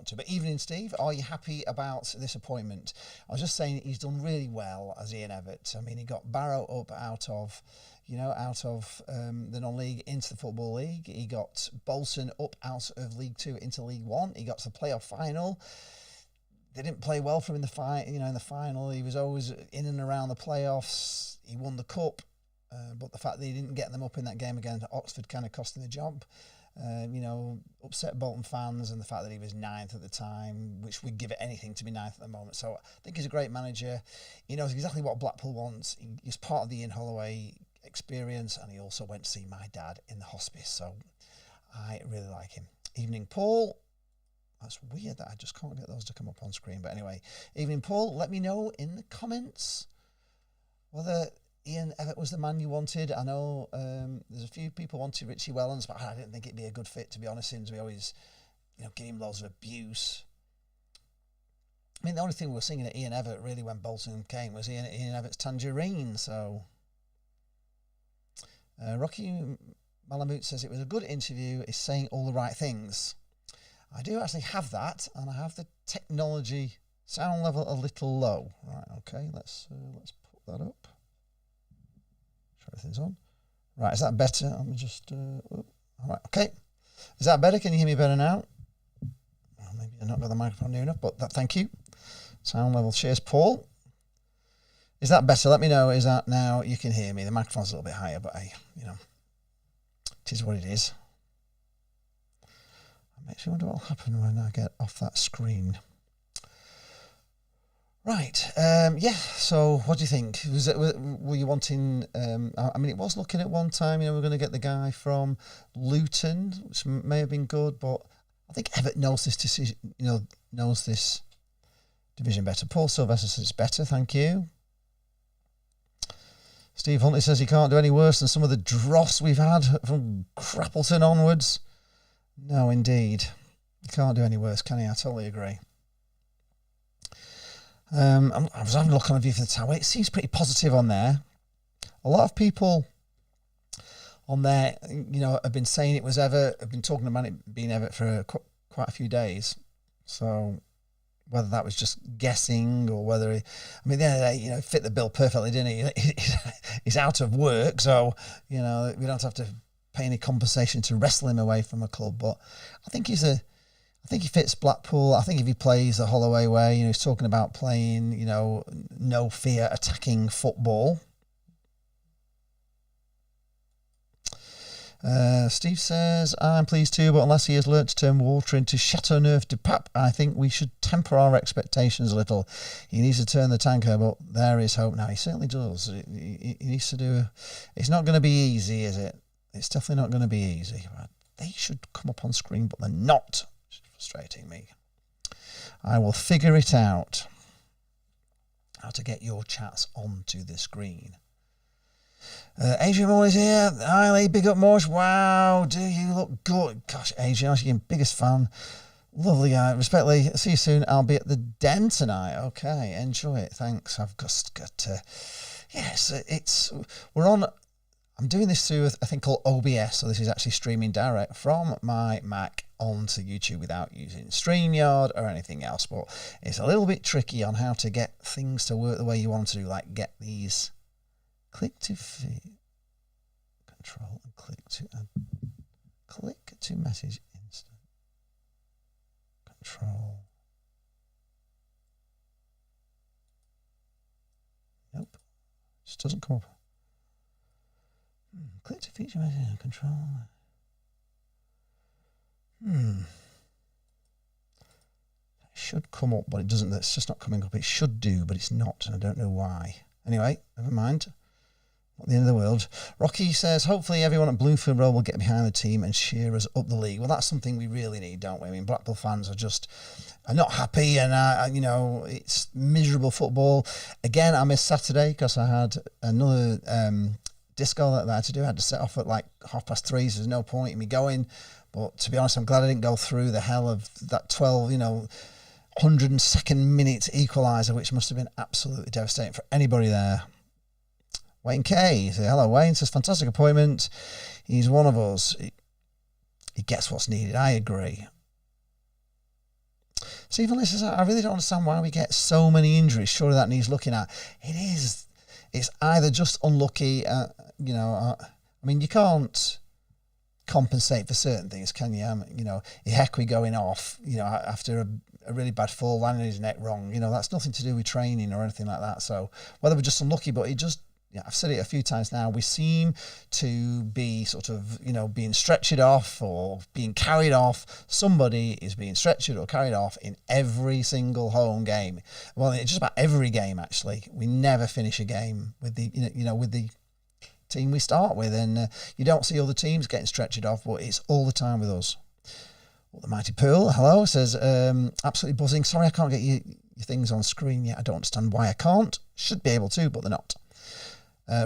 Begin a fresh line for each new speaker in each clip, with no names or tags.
to. But evening, Steve, are you happy about this appointment? I was just saying he's done really well as Ian Evatt. I mean, he got Barrow up out of the non-league into the Football League. He got Bolton up out of League Two into League One. He got to the playoff final. They didn't play well for him in the final. He was always in and around the playoffs. He won the cup, but the fact that he didn't get them up in that game against Oxford kind of cost him the job. Upset Bolton fans, and the fact that he was 9th at the time, which we'd give it anything to be 9th at the moment. So I think he's a great manager. He knows exactly what Blackpool wants. He's part of the Ian Holloway experience, and he also went to see my dad in the hospice. So I really like him. Evening, Paul. That's weird that I just can't get those to come up on screen. But anyway, evening, Paul. Let me know in the comments whether Ian Evatt was the man you wanted. I know there's a few people wanted Richie Wellens, but I didn't think it'd be a good fit, to be honest. Seems we always, give him loads of abuse. I mean, the only thing we were singing at Ian Evatt really when Bolton came was Ian Evatt's Tangerine. So Rocky Malamute says it was a good interview. Is saying all the right things. I do actually have that, and I have the technology sound level a little low. Right, okay, let's put that up. Sure everything's on. Right, is that better? I'm just... all right, okay. Is that better? Can you hear me better now? Well, maybe I've not got the microphone near enough, but sound level. Cheers, Paul. Is that better? Let me know. Is that now you can hear me? The microphone's a little bit higher, but hey, it is what it is. Makes me wonder what will happen when I get off that screen. Right, so what do you think? Were you wanting, it was looking at one time, we're going to get the guy from Luton, which may have been good, but I think Evatt knows this decision, knows this division better. Paul Sylvester says it's better, thank you. Steve Huntley says he can't do any worse than some of the dross we've had from Crappleton onwards. No, indeed. You can't do any worse, can you? I totally agree. I was having a look on a view from the tower. It seems pretty positive on there. A lot of people on there, have been saying it was Evatt, have been talking about it being Evatt for quite a few days. So whether that was just guessing or whether the other day, fit the bill perfectly, didn't he? He's out of work, so, we don't have to pay any compensation to wrestle him away from a club, but I think he fits Blackpool. I think if he plays the Holloway way, he's talking about playing, no fear attacking football. Steve says, I'm pleased too, but unless he has learnt to turn water into Chateauneuf-du-Pape, I think we should temper our expectations a little. He needs to turn the tanker, but there is hope now. He certainly does. He needs to do... It's not going to be easy, is it? It's definitely not going to be easy. They should come up on screen, but they're not. It's frustrating me. I will figure it out. How to get your chats onto the screen. Adrian Moore is here. Hi, Lee. Big up, Morsh. Wow, do you look good? Gosh, Adrian, I'm your biggest fan. Lovely guy. Respectfully, see you soon. I'll be at the Den tonight. Okay, enjoy it. Thanks. I've just got to... Yes, we're on... I'm doing this through a thing called OBS, so this is actually streaming direct from my Mac onto YouTube without using StreamYard or anything else, but it's a little bit tricky on how to get things to work the way you want to, like get these click to feed, control and click to message instant, control, nope, just doesn't come up. Click to feature message control. It should come up, but it doesn't. It's just not coming up. It should do, but it's not, and I don't know why. Anyway, never mind. Not the end of the world. Rocky says, hopefully everyone at Bloomfield Road will get behind the team and cheer us up the league. Well, that's something we really need, don't we? I mean, Blackpool fans are not happy, and it's miserable football. Again, I missed Saturday because I had another disco that I had to do. I had to set off at like 3:30, so there's no point in me going. But to be honest, I'm glad I didn't go through the hell of that 102nd minute equaliser, which must have been absolutely devastating for anybody there. Wayne K. Say, hello, Wayne. Says, fantastic appointment. He's one of us. He gets what's needed. I agree. Stephen Lee says, I really don't understand why we get so many injuries. Surely that needs looking at. It's either just unlucky, I mean, you can't compensate for certain things, can you? Ihekwe going off, after a really bad fall, landing his neck wrong, that's nothing to do with training or anything like that. So whether we're just unlucky, but I've said it a few times now, we seem to be sort of, being stretchered off or being carried off. Somebody is being stretchered or carried off in every single home game. Well, it's just about every game, actually. We never finish a game with with the team we start with, and you don't see other teams getting stretchered off, but it's all the time with us. Well, the Mighty Pool, hello, says, absolutely buzzing. Sorry I can't get your things on screen yet. I don't understand why I can't. Should be able to, but they're not.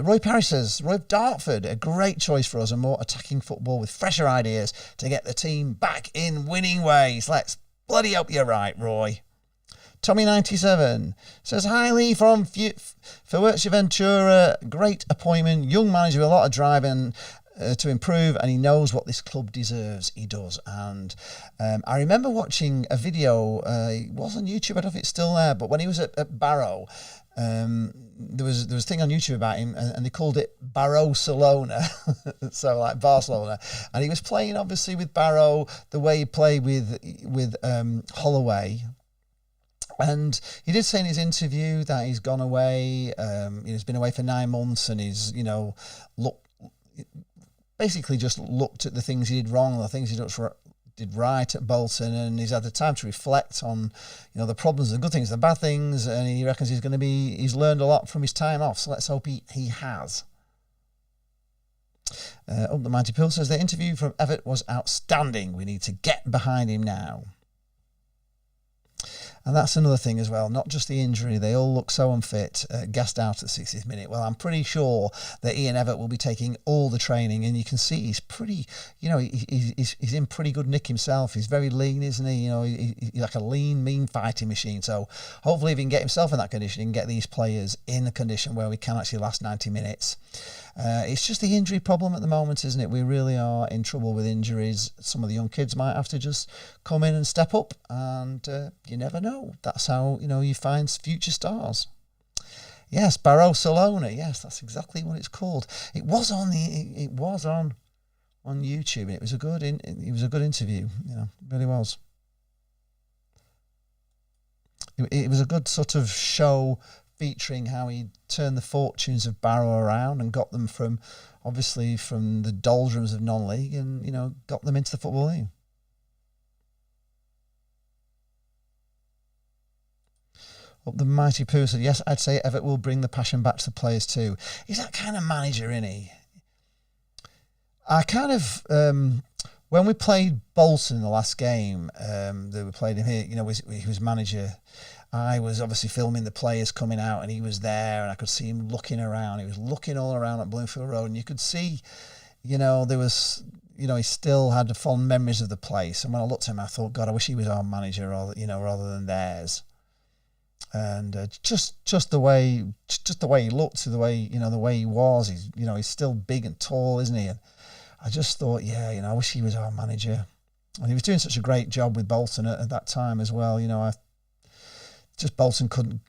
Roy Parry says, Roy Dartford, a great choice for us, and more attacking football with fresher ideas to get the team back in winning ways. Let's bloody hope you're right, Roy. Tommy97 says, hi Lee from Fuerteventura, great appointment, young manager with a lot of drive and to improve, and he knows what this club deserves. He does. And I remember watching a video, it was on YouTube, I don't know if it's still there, but when he was at Barrow, there was a thing on YouTube about him, and they called it Barcelona, so like Barcelona, and he was playing obviously with Barrow the way he played with Holloway. And he did say in his interview that he's gone away, he's been away for 9 months, and he's basically just looked at the things he did wrong, the things he did right at Bolton, and he's had the time to reflect on, the problems, the good things, the bad things, and he reckons he's learned a lot from his time off. So let's hope he has. The Mighty Pill says the interview from Evatt was outstanding. We need to get behind him now. And that's another thing as well, not just the injury. They all look so unfit, gassed out at the 60th minute. Well, I'm pretty sure that Ian Evatt will be taking all the training, and you can see he's pretty, he's in pretty good nick himself. He's very lean, isn't he? He's like a lean, mean fighting machine. So hopefully if he can get himself in that condition, he can get these players in a condition where we can actually last 90 minutes. It's just the injury problem at the moment, isn't it? We really are in trouble with injuries. Some of the young kids might have to just come in and step up, and you never know. That's how you find future stars. Yes, Barcelona. Yes, that's exactly what it's called. It was on YouTube, and it was a good interview. It really was. It was a good sort of show, featuring how he turned the fortunes of Barrow around and got them from the doldrums of non-league, and got them into the Football League. Up the Mighty Pooh said, yes, I'd say Evatt will bring the passion back to the players too. He's that kind of manager, isn't he? I kind of, when we played Bolton in the last game, that we played him here, he was manager. I was obviously filming the players coming out, and he was there, and I could see him looking around. He was looking all around at Bloomfield Road, and you could see, there was, he still had fond memories of the place. And when I looked at him, I thought, God, I wish he was our manager, rather than theirs. And just the way he looked, the way he was, he's still big and tall, isn't he? And I just thought, I wish he was our manager. And he was doing such a great job with Bolton at that time as well. Bolton can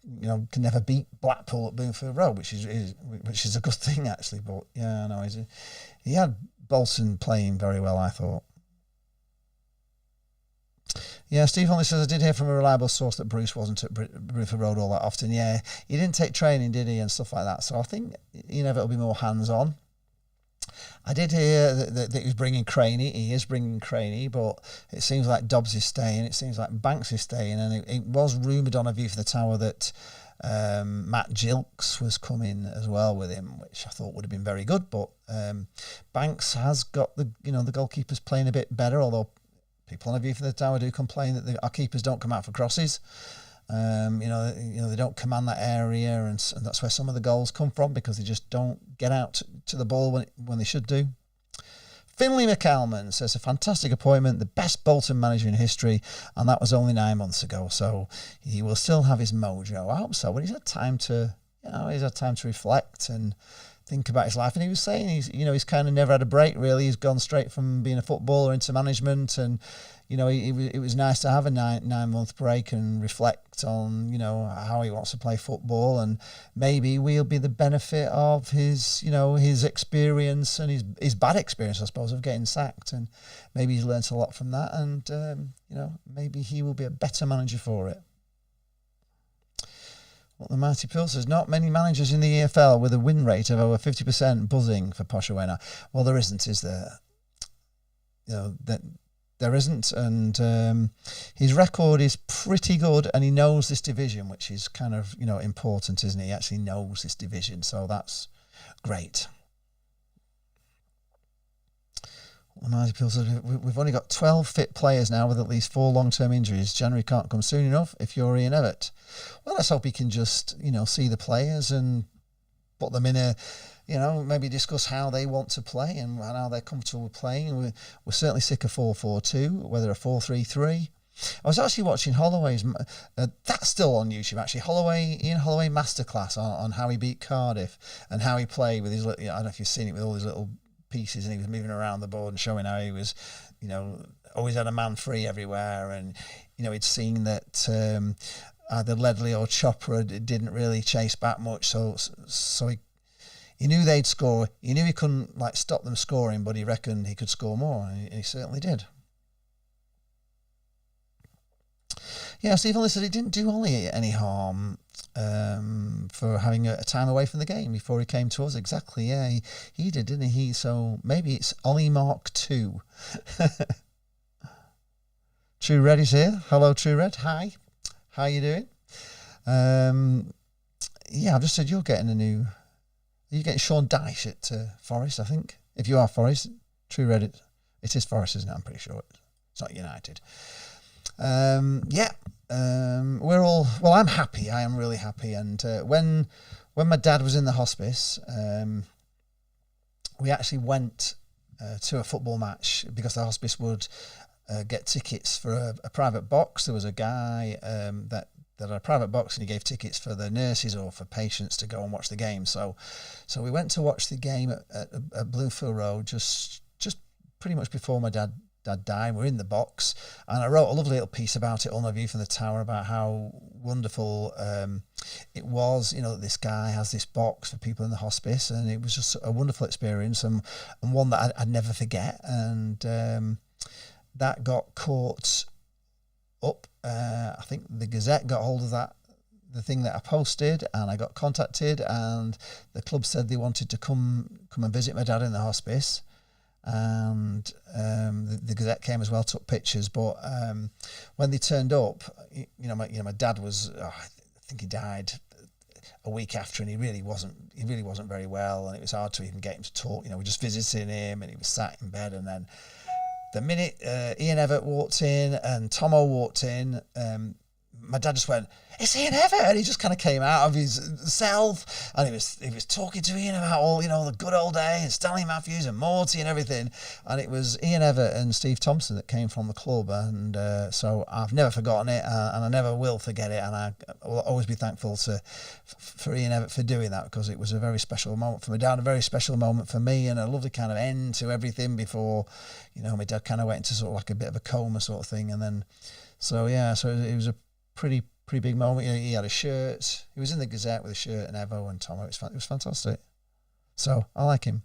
never beat Blackpool at Bloomfield Road, which is a good thing actually. But he had Bolton playing very well, I thought. Yeah, Steve Holly says, I did hear from a reliable source that Bruce wasn't at Bloomfield Road all that often. Yeah, he didn't take training, did he, and stuff like that. So I think it'll be more hands-on. I did hear that he was bringing Craney. He is bringing Craney, but it seems like Dobbs is staying. It seems like Banks is staying, and it was rumoured on A View for the Tower that Matt Gilks was coming as well with him, which I thought would have been very good. But Banks has got the goalkeepers playing a bit better, although people on A View for the Tower do complain that our keepers don't come out for crosses. They don't command that area, and that's where some of the goals come from, because they just don't get out to the ball when they should do. Finley McCalman says, a fantastic appointment, the best Bolton manager in history, and that was only 9 months ago, so he will still have his mojo. I hope so, but he's had time to reflect, and think about his life, and he was saying he's kind of never had a break really. He's gone straight from being a footballer into management, and it was nice to have a 9-month break and reflect on how he wants to play football, and maybe we'll be the benefit of his experience and his bad experience, I suppose, of getting sacked, and maybe he's learnt a lot from that, and maybe he will be a better manager for it. Well, the Mighty Pill says, not many managers in the EFL with a win rate of over 50%, buzzing for Posh Owena. Well, there isn't, is there? That there isn't, and his record is pretty good, and he knows this division, which is kind of important, isn't he? He actually knows this division, so that's great. The Mighty Pill says, we've only got 12 fit players now with at least 4 long-term injuries. January can't come soon enough if you're Ian Evatt. Well, let's hope he can just, see the players and put them in a, maybe discuss how they want to play and how they're comfortable playing. We're certainly sick of 4-4-2, whether a 4-3-3. I was actually watching Holloway's, that's still on YouTube actually, Ian Holloway masterclass on how he beat Cardiff and how he played with his, I don't know if you've seen it, with all his little pieces, and he was moving around the board and showing how he was, always had a man free everywhere, and he'd seen that either Ledley or Chopra didn't really chase back much, so he knew they'd score. He knew he couldn't stop them scoring, but he reckoned he could score more, and he certainly did. Yeah, Steve only said he didn't do Ollie any harm for having a time away from the game before he came to us. Exactly, yeah, he did, didn't he? So maybe it's Ollie Mark II. True Red is here. Hello, True Red. Hi. How you doing? Yeah, I've just said you're getting Sean Dyche at Forest, I think. If you are Forest, True Red, it is Forest, isn't it? I'm pretty sure it's not United. We're all, well, I'm happy. I am really happy. And when my dad was in the hospice, we actually went to a football match because the hospice would get tickets for a private box. There was a guy that had a private box, and he gave tickets for the nurses or for patients to go and watch the game. So we went to watch the game at Bluefield Road just pretty much before my dad died. We're in the box, and I wrote a lovely little piece about it on my view from the tower about how wonderful it was, that this guy has this box for people in the hospice, and it was just a wonderful experience, and one that I'd never forget. And that got caught up. I think the Gazette got hold of the thing that I posted, and I got contacted, and the club said they wanted to come and visit my dad in the hospice. And the Gazette came as well, took pictures, but when they turned up, my dad was, I think he died a week after, and he really wasn't very well, and it was hard to even get him to talk. We're just visiting him, and he was sat in bed, and then the minute Ian Evatt walked in and Tomo walked in, my dad just went, "It's Ian Evatt," and he just kind of came out of his self, and he was talking to Ian about all the good old days, and Stanley Matthews and Morty and everything, and it was Ian Evatt and Steve Thompson that came from the club, and so I've never forgotten it, and I never will forget it, and I will always be thankful for Ian Evatt for doing that, because it was a very special moment for my dad, a very special moment for me, and a lovely kind of end to everything before, my dad kind of went into sort of like a bit of a coma sort of thing, and then, so it was a pretty big moment. He had a shirt. He was in the Gazette with a shirt and Evo and Tomo. It was fantastic. So I like him.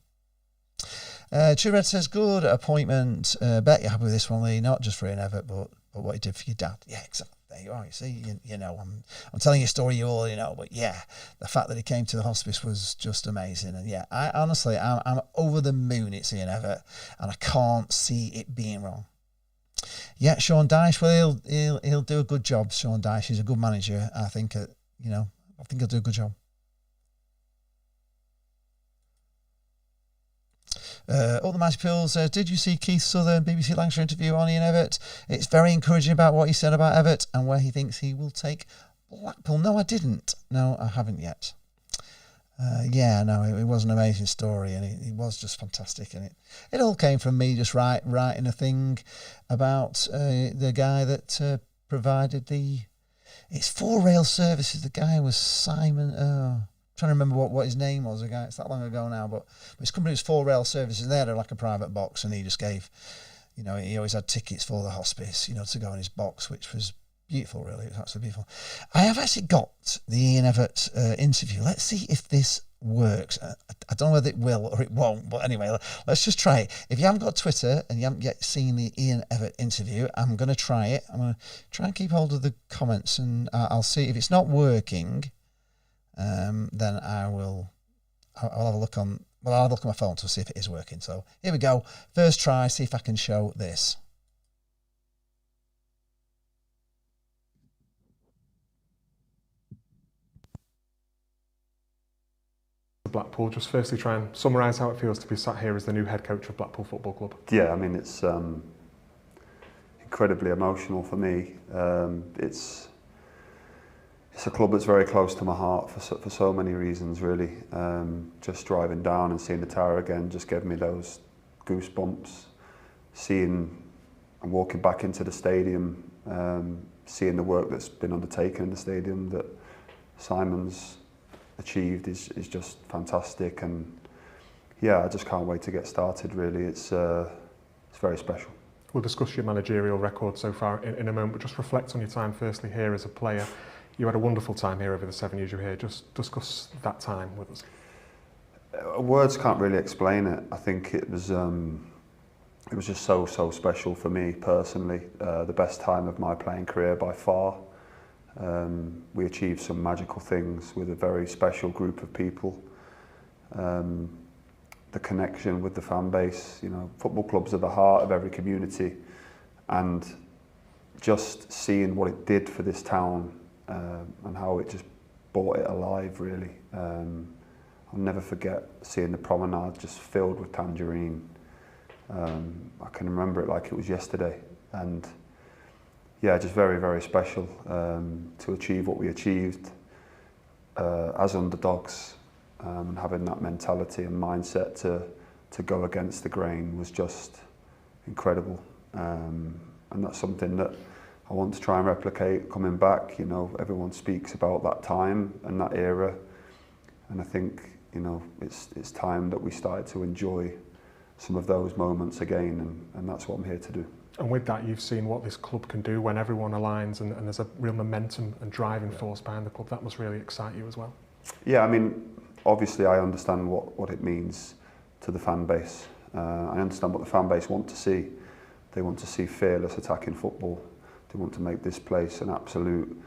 True Red says, good appointment. Bet you're happy with this one, Lee. Not just for Ian Evatt, but what he did for your dad. Yeah, exactly. There you are. You see, I'm telling you a story you already know, but yeah, the fact that he came to the hospice was just amazing. And yeah, I'm over the moon. It's Ian Evatt, and I can't see it being wrong. Yeah, Sean Dyche. Well, he'll do a good job. Sean Dyche. He's a good manager. I think I think he'll do a good job. All the Mighty Pills says, did you see Keith Southern BBC Lancashire interview on Ian Evatt? It's very encouraging about what he said about Evatt and where he thinks he will take Blackpool. No, I didn't. No, I haven't yet. It was an amazing story, and it was just fantastic, and it all came from me just writing a thing about the guy that provided it's 4 rail services. The guy was Simon. trying to remember what his name was. The guy, it's that long ago now, but his company was 4 Rail Services. And they had like a private box, and he just gave, you know, he always had tickets for the hospice, you know, to go in his box, which was beautiful, really. It was absolutely beautiful. I have actually got the Ian Evatt interview. Let's see if this works. I don't know whether it will or it won't, but anyway, let's just try it. If you haven't got Twitter and you haven't yet seen the Ian Evatt interview, I'm going to try it. I'm going to try and keep hold of the comments, and I'll see if it's not working. Then I'll have a look on. Well, I'll have a look on my phone to see if it is working. So here we go. First try. See if I can show this.
Blackpool, just firstly try and summarise how it feels to be sat here as the new head coach of Blackpool Football Club.
Yeah, I mean, it's incredibly emotional for me. It's a club that's very close to my heart for so many reasons, really. Just driving down and seeing the tower again just gave me those goosebumps. Seeing and walking back into the stadium, seeing the work that's been undertaken in the stadium that Simon's achieved is just fantastic, and yeah, I just can't wait to get started, really. It's very special.
We'll discuss your managerial record so far in a moment, but just reflect on your time firstly here as a player. You had a wonderful time here over the 7 years you were here. Just discuss that time with us.
Words can't really explain it. I think it was just so special for me personally. The best time of my playing career by far. We achieved some magical things with a very special group of people. The connection with the fan base, you know, football clubs are the heart of every community, and just seeing what it did for this town and how it just brought it alive, really. I'll never forget seeing the promenade just filled with tangerine. I can remember it like it was yesterday, and yeah, just very special to achieve what we achieved as underdogs, and having that mentality and mindset to go against the grain was just incredible, and that's something that I want to try and replicate coming back. You know, everyone speaks about that time and that era, and I think, you know, it's time that we started to enjoy some of those moments again, and that's what I'm here to do.
And with that, you've seen what this club can do when everyone aligns and there's a real momentum and driving force behind the club. That must really excite you as well.
Yeah, I mean, obviously I understand what it means to the fan base. I understand what the fan base want to see. They want to see fearless attacking football. They want to make this place an absolute,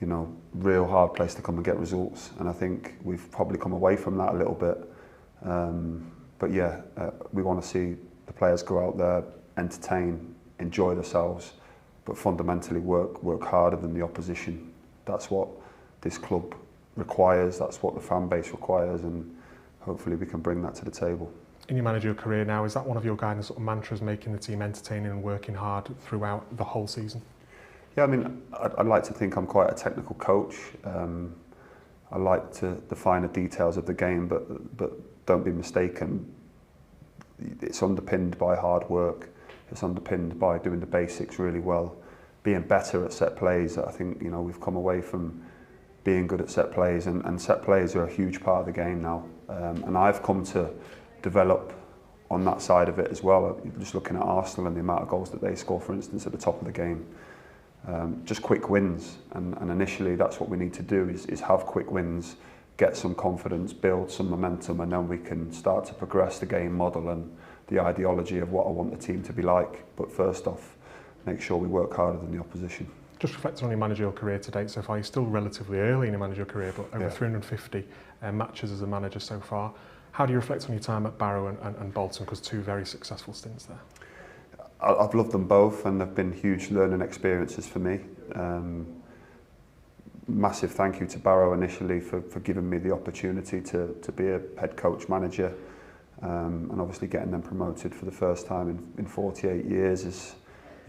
you know, real hard place to come and get results. And I think we've probably come away from that a little bit. But yeah, we want to see the players go out there, entertain, enjoy themselves, but fundamentally work harder than the opposition. That's what this club requires, that's what the fan base requires, and hopefully we can bring that to the table.
In your managerial career now, is that one of your guiding sort of mantras, making the team entertaining and working hard throughout the whole season? Yeah,
I mean, I'd like to think I'm quite a technical coach. I like to define the details of the game, but don't be mistaken, it's underpinned by hard work. It's underpinned by doing the basics really well, being better at set plays. I think, you know, we've come away from being good at set plays, and set plays are a huge part of the game now. And I've come to develop on that side of it as well. Just looking at Arsenal and the amount of goals that they score, for instance, at the top of the game. Just quick wins, and initially that's what we need to do is have quick wins, get some confidence, build some momentum, and then we can start to progress the game model and the ideology of what I want the team to be like. But first off, make sure we work harder than the opposition.
Just reflecting on your managerial career to date so far, you're still relatively early in your managerial career, but over 350 matches as a manager so far. How do you reflect on your time at Barrow and Bolton, because 2 very successful stints there?
I've loved them both, and they've been huge learning experiences for me. Massive thank you to Barrow initially for giving me the opportunity to be a head coach manager, and obviously getting them promoted for the first time in 48 years is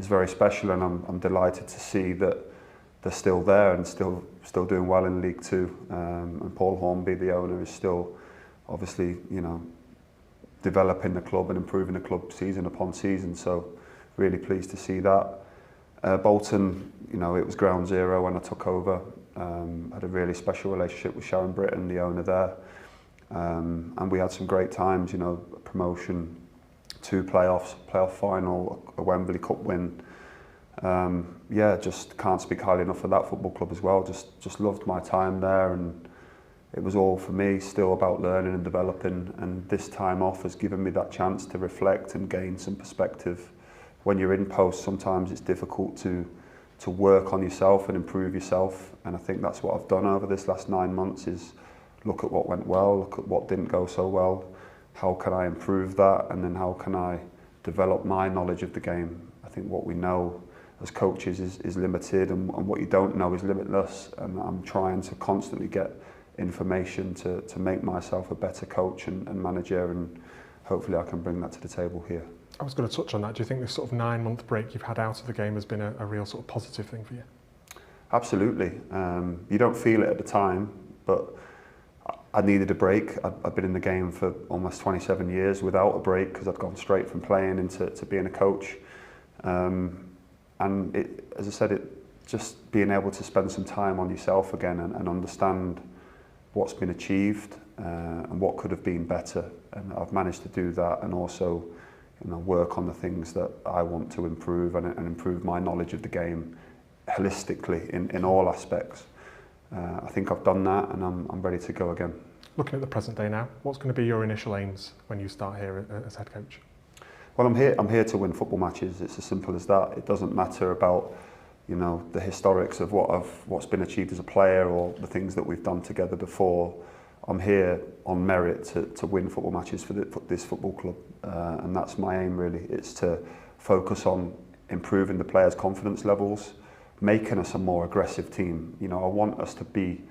very special, and I'm delighted to see that they're still there and still doing well in League Two. And Paul Hornby, the owner, is still obviously, you know, developing the club and improving the club season upon season. So really pleased to see that. Bolton, you know, it was ground zero when I took over. Had a really special relationship with Sharon Britton, the owner there. And we had some great times, you know, promotion, 2 playoffs, playoff final, a Wembley Cup win. Yeah, just can't speak highly enough of that football club as well. Just loved my time there, and it was all for me still about learning and developing, and this time off has given me that chance to reflect and gain some perspective. When you're in post, sometimes it's difficult to work on yourself and improve yourself, and I think that's what I've done over this last 9 months, is look at what went well, look at what didn't go so well, how can I improve that, and then how can I develop my knowledge of the game. I think what we know as coaches is limited, and what you don't know is limitless, and I'm trying to constantly get information to make myself a better coach and manager, and hopefully I can bring that to the table here.
I was going to touch on that. Do you think this sort of 9-month break you've had out of the game has been a real sort of positive thing for you?
Absolutely. You don't feel it at the time, but I needed a break. I'd been in the game for almost 27 years without a break, because I'd gone straight from playing into being a coach. And it, as I said, just being able to spend some time on yourself again and understand what's been achieved and what could have been better. And I've managed to do that, and also, you know, work on the things that I want to improve, and improve my knowledge of the game holistically in all aspects. I think I've done that, and I'm ready to go again.
Looking at the present day now, what's going to be your initial aims when you start here as head coach?
Well, I'm here to win football matches. It's as simple as that. It doesn't matter about, you know, the historics of what's been achieved as a player, or the things that we've done together before. I'm here on merit to win football matches for this football club, and that's my aim really. It's to focus on improving the players' confidence levels, making us a more aggressive team. You know, I want us to be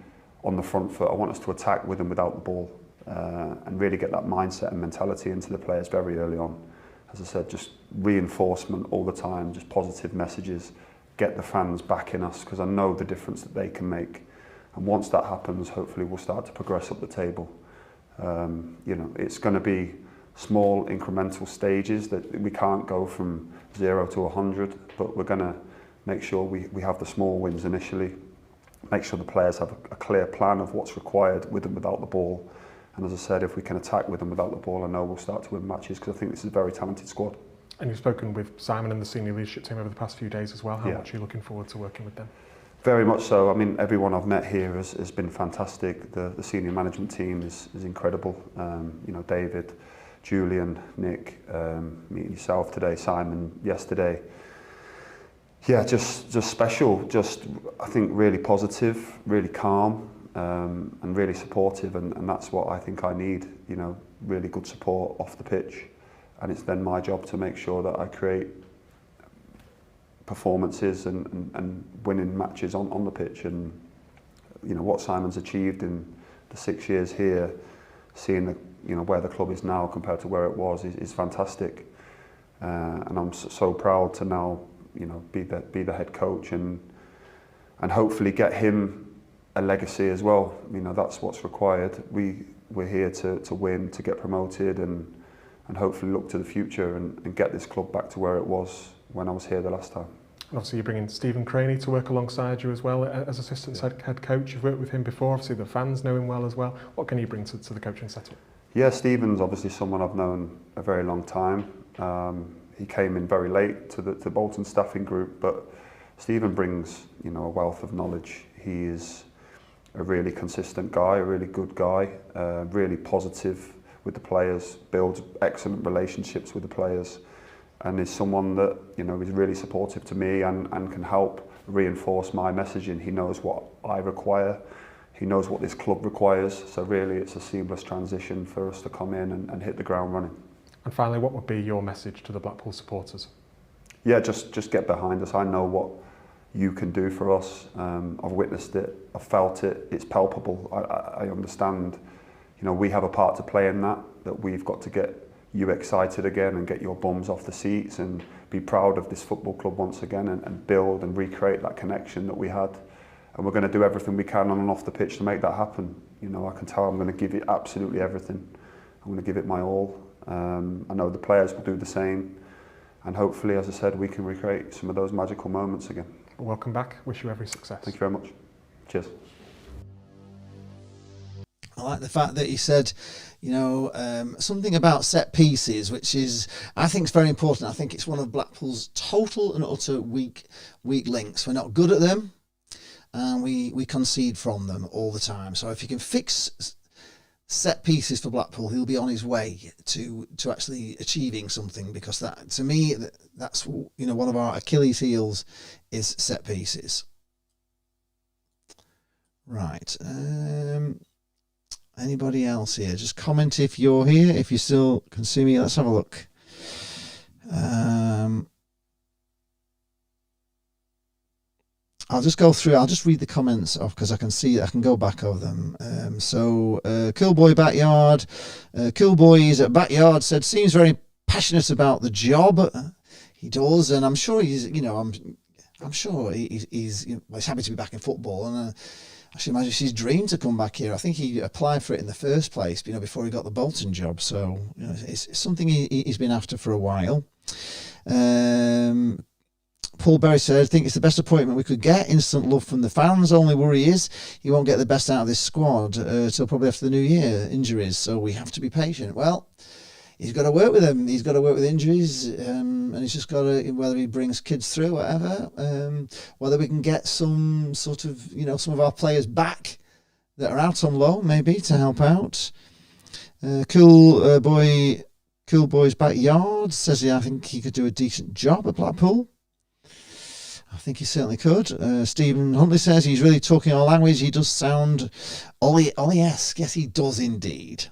on the front foot. I want us to attack with and without the ball, and really get that mindset and mentality into the players very early on. As I said, just reinforcement all the time, just positive messages, get the fans backing us, because I know the difference that they can make. And once that happens, hopefully we'll start to progress up the table. You know, it's going to be small incremental stages, that we can't go from 0 to 100, but we're going to make sure we have the small wins initially, make sure the players have a clear plan of what's required with and without the ball. And as I said, if we can attack with and without the ball, I know we'll start to win matches, because I think this is a very talented squad. And
you've spoken with Simon and the senior leadership team over the past few days as well. How much are you looking forward to working with them?
Very much so. I mean, everyone I've met here has been fantastic. The senior management team is incredible. You know, David, Julian, Nick, meeting yourself today, Simon yesterday. Yeah, just special. Just, I think, really positive, really calm, and really supportive. And that's what I think I need. You know, really good support off the pitch. And it's then my job to make sure that I create performances and winning matches on the pitch. And you know what Simon's achieved in the 6 years here, seeing where the club is now compared to where it was is fantastic. And I'm so proud to now be the head coach and hopefully get him a legacy as well. You know, that's what's required. We're here to win, to get promoted, and hopefully look to the future and get this club back to where it was when I was here the last time.
And obviously you're bringing Stephen Craney to work alongside you as well as assistant head coach. You've worked with him before, obviously the fans know him well as well. What can you bring to the coaching setup? Yeah,
Stephen's obviously someone I've known a very long time. He came in very late to the Bolton staffing group, but Stephen brings a wealth of knowledge. He is a really consistent guy, a really good guy, really positive with the players, builds excellent relationships with the players, and is someone that is really supportive to me and can help reinforce my messaging. He knows what I require, he knows what this club requires, so really it's a seamless transition for us to come in and hit the ground running.
And finally, what would be your message to the Blackpool supporters?
Yeah, just get behind us. I know what you can do for us. I've witnessed it, I've felt it, it's palpable. I understand, we have a part to play in that we've got to get you excited again and get your bums off the seats and be proud of this football club once again and build and recreate that connection that we had. And we're going to do everything we can on and off the pitch to make that happen. I can tell I'm going to give it absolutely everything. I'm going to give it my all. I know the players will do the same. And hopefully, as I said, we can recreate some of those magical moments again.
Welcome back. Wish you every success.
Thank you very much. Cheers.
I like the fact that he said, something about set pieces, which is, I think, is very important. I think it's one of Blackpool's total and utter weak links. We're not good at them, and we concede from them all the time. So if you can fix set pieces for Blackpool, he'll be on his way to actually achieving something, because that, to me, that's one of our Achilles heels is set pieces. Right. Anybody else here? Just comment if you're here, if you still can see me. Let's have a look. I'll just go through. I'll just read the comments off because I can see. I can go back over them. Cool Boy Backyard. Cool Boys at Backyard said, seems very passionate about the job. He does, and I'm sure he's. I'm sure he's happy to be back in football, and I should imagine it's his dream to come back here. I think he applied for it in the first place, before he got the Bolton job. So it's something he's been after for a while. Paul Berry said, I think it's the best appointment we could get. Instant love from the fans. Only worry is he won't get the best out of this squad till probably after the new year. Injuries, so we have to be patient. Well, he's got to work with them. He's got to work with injuries, and he's just got to, whether he brings kids through, whatever, whether we can get some sort of, some of our players back that are out on loan, maybe, to help out. Cool Boy's Backyard says, I think he could do a decent job at Blackpool. I think he certainly could. Stephen Huntley says he's really talking our language. He does sound Ollie-esque. Yes, he does indeed.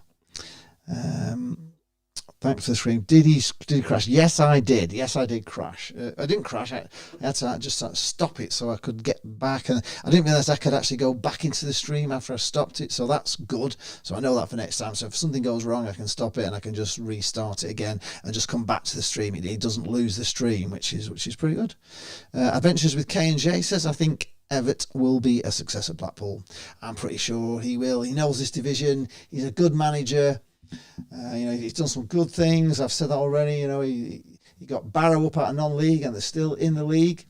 Thanks for the stream. Did he crash? Yes, I did. Yes, I did crash. I didn't crash. I had to just stop it so I could get back. And I didn't realise I could actually go back into the stream after I stopped it. So that's good. So I know that for next time. So if something goes wrong, I can stop it and I can just restart it again and just come back to the stream. It doesn't lose the stream, which is pretty good. Adventures with K&J says, I think Evatt will be a success at Blackpool. I'm pretty sure he will. He knows this division. He's a good manager. He's done some good things. I've said that already. He got Barrow up out of non-league and they're still in the league.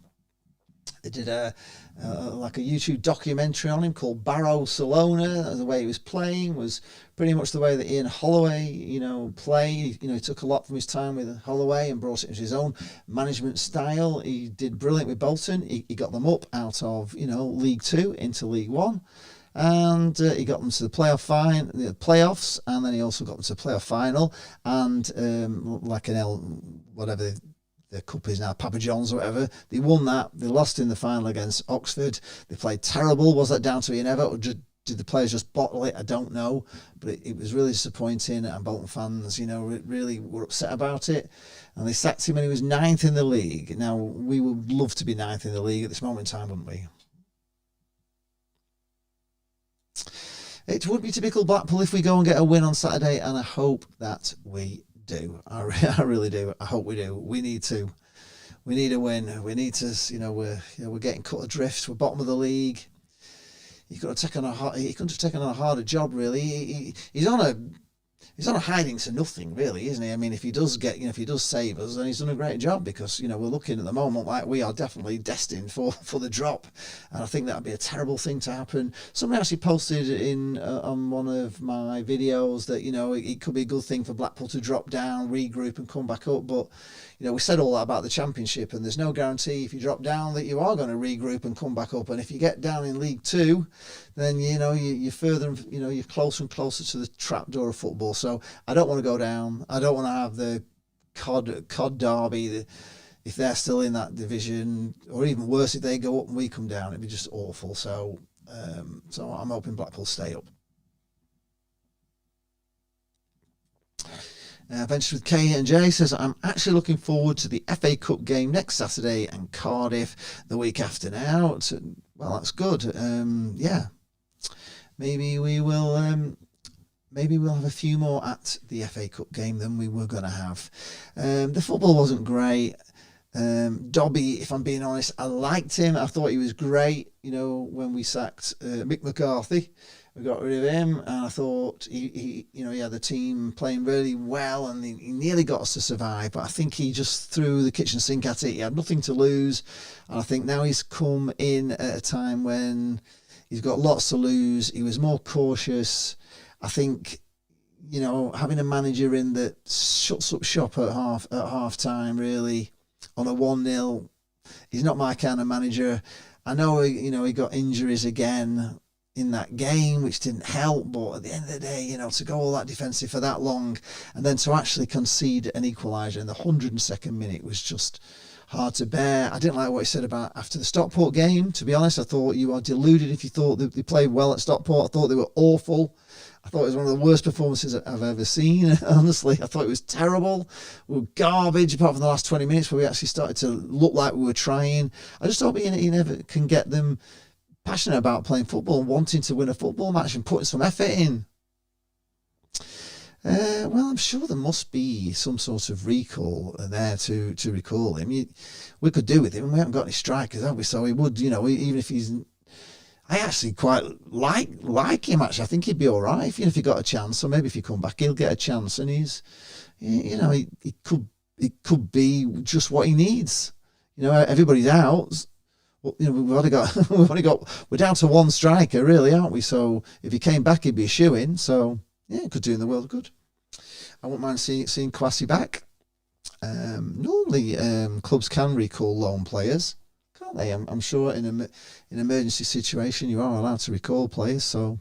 They did a YouTube documentary on him called Barrow-Salona. The way he was playing was pretty much the way that Ian Holloway, played. He took a lot from his time with Holloway and brought it into his own management style. He did brilliant with Bolton. He got them up out of, League Two into League One. And he got them to the playoffs, and then he also got them to the playoff final, and whatever the cup is now, Papa John's or whatever, they won that. They lost in the final against Oxford. They played terrible. Was that down to Ian Evatt, or did the players just bottle it? I don't know, but it was really disappointing, and Bolton fans, really were upset about it. And they sacked him when he was 9th in the league. Now, we would love to be 9th in the league at this moment in time, wouldn't we? It would be typical Blackpool if we go and get a win on Saturday, and I hope that we do. I really do. I hope we do. We need to. We need a win. We need to. We're getting cut adrift. We're bottom of the league. He could have taken on a harder job. Really, he's on a hiding to nothing, really, isn't he? I mean, if he does save us, then he's done a great job, because we're looking at the moment like we are definitely destined for the drop, and I think that would be a terrible thing to happen. Somebody actually posted on one of my videos that it could be a good thing for Blackpool to drop down, regroup, and come back up. But we said all that about the Championship, and there's no guarantee if you drop down that you are going to regroup and come back up. And if you get down in League Two, then you're further, you're closer and closer to the trapdoor of football. So I don't want to go down. I don't want to have the COD derby. If they're still in that division, or even worse, if they go up and we come down, it'd be just awful. So I'm hoping Blackpool stay up. Ventures with K&J says, I'm actually looking forward to the FA Cup game next Saturday and Cardiff the week after now. Well, that's good. Maybe we will. Maybe we'll have a few more at the FA Cup game than we were going to have. The football wasn't great. Dobby, if I'm being honest, I liked him. I thought he was great. When we sacked Mick McCarthy, we got rid of him, and I thought he had the team playing really well, and he nearly got us to survive. But I think he just threw the kitchen sink at it. He had nothing to lose, and I think now he's come in at a time when He's got lots to lose. He was more cautious. I think, you know, having a manager in that shuts up shop at half time, really, on a 1-0, he's not my kind of manager. I know, you know, he got injuries again in that game, which didn't help, but at the end of the day, you know, to go all that defensive for that long and then to actually concede an equaliser in the 102nd minute was just hard to bear. I didn't like what he said about after the Stockport game, to be honest. I thought you are deluded if you thought that they played well at Stockport. I thought they were awful. I thought it was one of the worst performances I've ever seen, honestly. I thought it was terrible. We were garbage, apart from the last 20 minutes where we actually started to look like we were trying. I just hope he never can get them passionate about playing football and wanting to win a football match and putting some effort in. Well, I'm sure there must be some sort of recall there to recall him. We could do with him. We haven't got any strikers, have we? So he would, you know, even if he's... I actually quite like him, actually. I think he'd be all right if he got a chance. So maybe if he come back, he'll get a chance. And he's, you know, he could be just what he needs. You know, everybody's out. Well, you know, we're down to one striker, really, aren't we? So if he came back, he'd be a shoo-in. So yeah, it could do in the world of good. I wouldn't mind seeing Kwasi back. Normally, clubs can recall loan players, can't they? I'm sure in an emergency situation you are allowed to recall players. So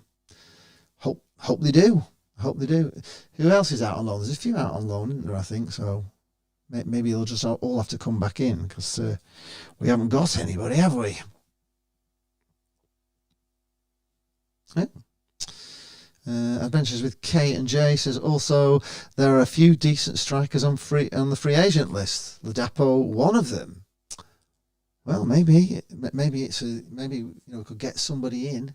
hope they do. Hope they do. Who else is out on loan? There's a few out on loan, isn't there? I think so. Maybe they'll just all have to come back in because we haven't got anybody, have we? Yeah. Adventures with K and J says also there are a few decent strikers on the free agent list. Ladapo, one of them. Well, maybe you know, we could get somebody in.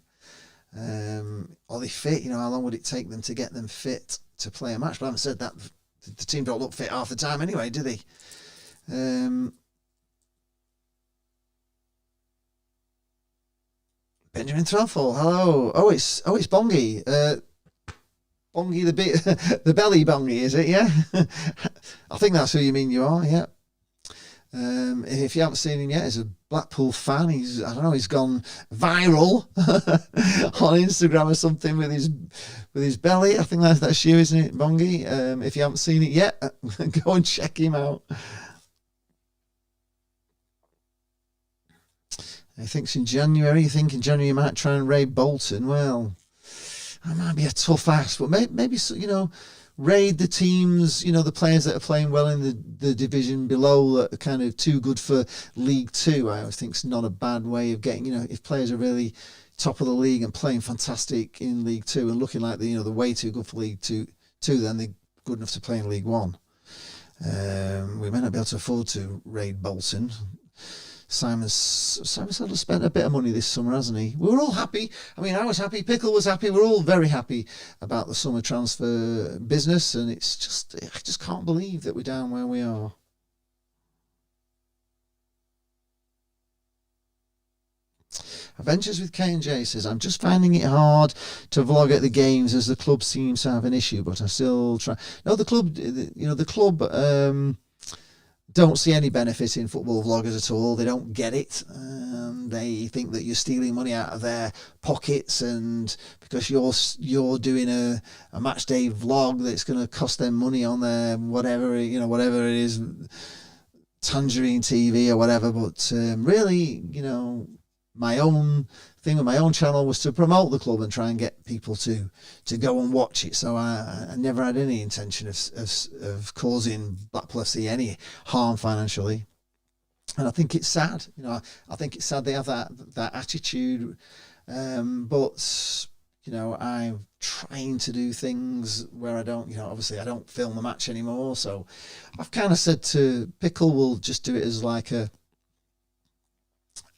Are they fit? You know, how long would it take them to get them fit to play a match? But I haven't said that. The team don't look fit half the time anyway, do they? Benjamin Threlfall, hello. Oh, it's Bongi. Bongi the belly Bongi, is it? Yeah. I think that's who you mean you are. Yeah. If you haven't seen him yet, he's a Blackpool fan. He's gone viral on Instagram or something with his belly. I think that's you, isn't it, Bongi? If you haven't seen it yet, go and check him out. He thinks in January. You think in January you might try and raid Bolton? Well, that might be a tough ask, but maybe you know, raid the teams, you know, the players that are playing well in the division below that are kind of too good for League Two. I always think it's not a bad way of getting, you know, if players are really top of the league and playing fantastic in League Two and looking like they're way too good for League Two, then they're good enough to play in League One. We may not be able to afford to raid Bolton. Simon's sort of spent a bit of money this summer, hasn't he? We were all happy. I mean, I was happy. Pickle was happy. We're all very happy about the summer transfer business, and I just can't believe that we're down where we are. Adventures with K&J says, I'm just finding it hard to vlog at the games as the club seems to have an issue, but I still try. No, the club don't see any benefit in football vloggers at all. They don't get it. They think that you're stealing money out of their pockets, and because you're doing a match day vlog that's going to cost them money on their whatever it is, Tangerine TV or whatever. But really, you know, my own thing with my own channel was to promote the club and try and get people to go and watch it. So I never had any intention of causing Blackpool FC any harm financially. And I think it's sad, you know, I think it's sad they have that attitude. But, you know, I'm trying to do things where I don't, you know, obviously I don't film the match anymore. So I've kind of said to Pickle, we'll just do it as like a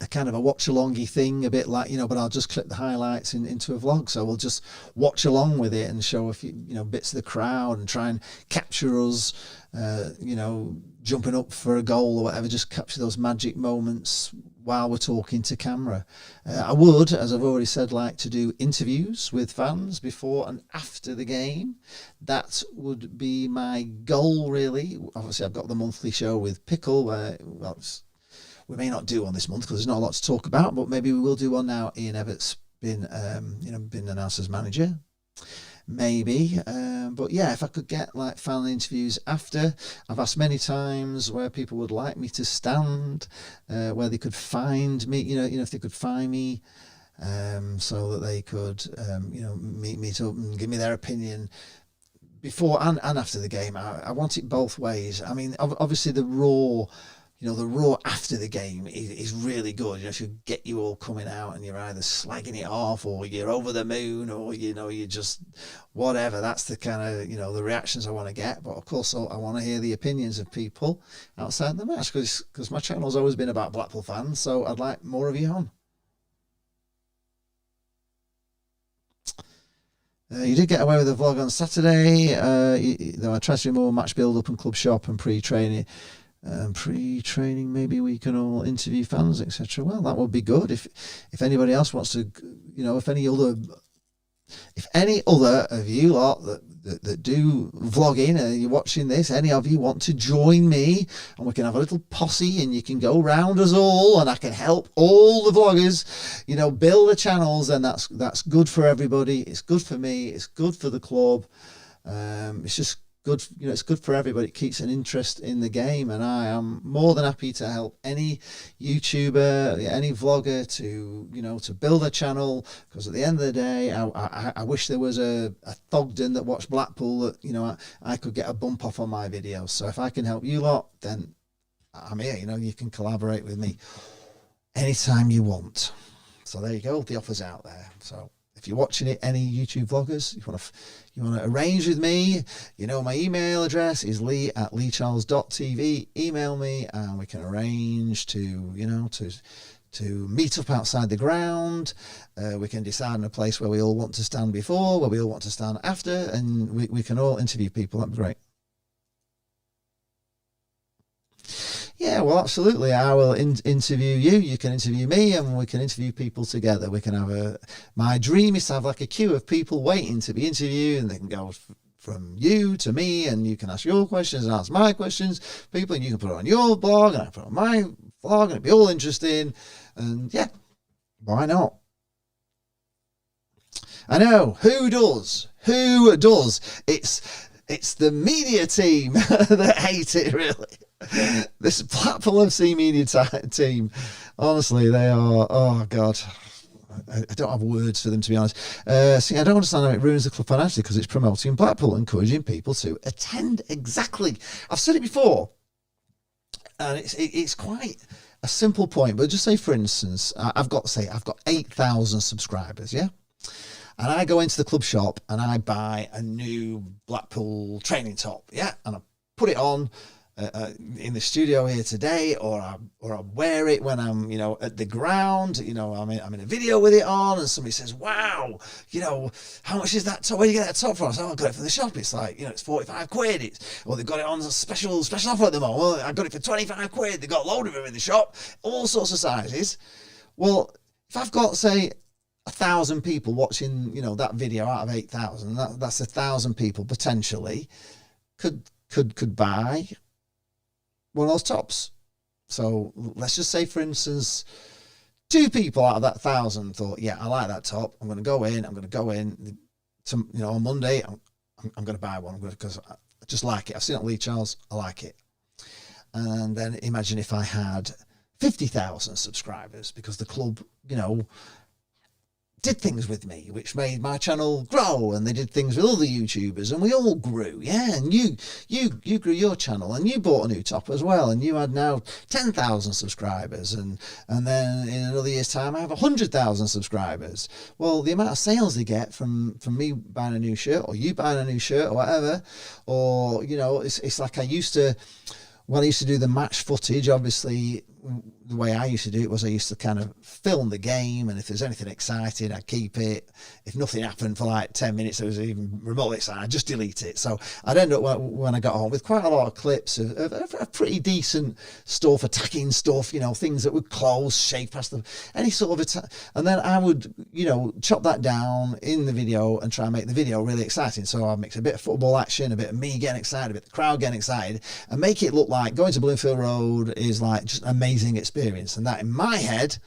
kind of a watch-alongy thing, a bit like, you know, but I'll just clip the highlights into a vlog. So we'll just watch along with it and show a few, you know, bits of the crowd and try and capture us, you know, jumping up for a goal or whatever, just capture those magic moments while we're talking to camera. I would, as I've already said, like to do interviews with fans before and after the game. That would be my goal, really. Obviously, I've got the monthly show with Pickle, where, well, we may not do one this month because there's not a lot to talk about, but maybe we will do one now. Ian Evatt been announced as manager. Maybe, but yeah, if I could get like final interviews after. I've asked many times where people would like me to stand, where they could find me, if they could find me, so that they could, meet up and give me their opinion before and after the game. I want it both ways. I mean, obviously the raw after the game is really good. If you get you all coming out and you're either slagging it off or you're over the moon or, you're just whatever. That's the kind of, the reactions I want to get. But of course, I want to hear the opinions of people outside the match because my channel's always been about Blackpool fans. So I'd like more of you on. You did get away with the vlog on Saturday, though I tried to do more match build-up and club shop and pre-training. Maybe we can all interview fans, etc. Well, that would be good. If anybody else wants to, if any other of you lot that do vlogging and you're watching this, any of you want to join me and we can have a little posse and you can go round us all and I can help all the vloggers, build the channels, and that's good for everybody. It's good for me. It's good for the club. It's just good, it's good for everybody. It keeps an interest in the game, and I am more than happy to help any YouTuber, any vlogger to build a channel, because at the end of the day, I wish there was a Thogden that watched Blackpool that, I could get a bump off on my videos. So if I can help you lot, then I'm here. You can collaborate with me anytime you want. So there you go, the offer's out there. So if you're watching it, any YouTube vloggers, you want to arrange with me, my email address is lee@leecharles.tv. Email me and we can arrange to meet up outside the ground. We can decide on a place where we all want to stand before, where we all want to stand after, and we can all interview people. That'd be great. Yeah, well, absolutely. I will interview you. You can interview me, and we can interview people together. We can have my dream is to have like a queue of people waiting to be interviewed, and they can go from you to me, and you can ask your questions and ask my questions, people, and you can put it on your blog, and I put it on my blog, and it'd be all interesting. And yeah, why not? I know, who does? It's the media team that hate it, really. This Blackpool FC media team, honestly, they are, oh God, I don't have words for them, to be honest. See, I don't understand how it ruins the club financially, because it's promoting Blackpool, encouraging people to attend. Exactly. I've said it before, and it's quite a simple point, but just say, for instance, I've got 8,000 subscribers, yeah? And I go into the club shop and I buy a new Blackpool training top, yeah? And I put it on in the studio here today, or I wear it when I'm at the ground. I'm in a video with it on, and somebody says, "Wow, how much is that top? Where do you get that top from?" I say, "Oh, I got it from the shop." It's like it's 45 quid. Or they've got it on a special offer at the moment. Well, I got it for 25 quid. They got a load of them in the shop, all sorts of sizes. Well, if I've got, say, 1,000 people watching that video out of 8,000, that's 1,000 people potentially could buy one of those tops. So let's just say, for instance, 2 people out of that 1,000 thought, yeah, I like that top. I'm going to go in on Monday. I'm going to buy one because I just like it. I've seen it on Lee Charles. I like it. And then imagine if I had 50,000 subscribers, because the club, did things with me, which made my channel grow, and they did things with other YouTubers, and we all grew, yeah. And you grew your channel, and you bought a new top as well, and you had now 10,000 subscribers, and then in another year's time I have 100,000 subscribers. Well, the amount of sales they get from me buying a new shirt, or you buying a new shirt, or whatever, or it's like I used to do the match footage. Obviously, the way I used to do it was I used to kind of film the game, and if there's anything exciting, I'd keep it. If nothing happened for like 10 minutes, it was even remotely exciting, I'd just delete it. So I'd end up, when I got home, with quite a lot of clips of pretty decent stuff, attacking stuff, things that would close, shave past them, any sort of and then I would, chop that down in the video and try and make the video really exciting. So I'd mix a bit of football action, a bit of me getting excited, a bit of the crowd getting excited, and make it look like going to Bloomfield Road is like just an amazing experience. And that, in my head,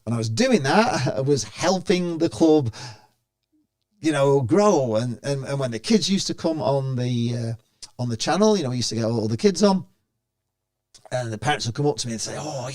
when I was doing that, I was helping the club, grow. And when the kids used to come on the channel, we used to get all the kids on. And the parents would come up to me and say, oh,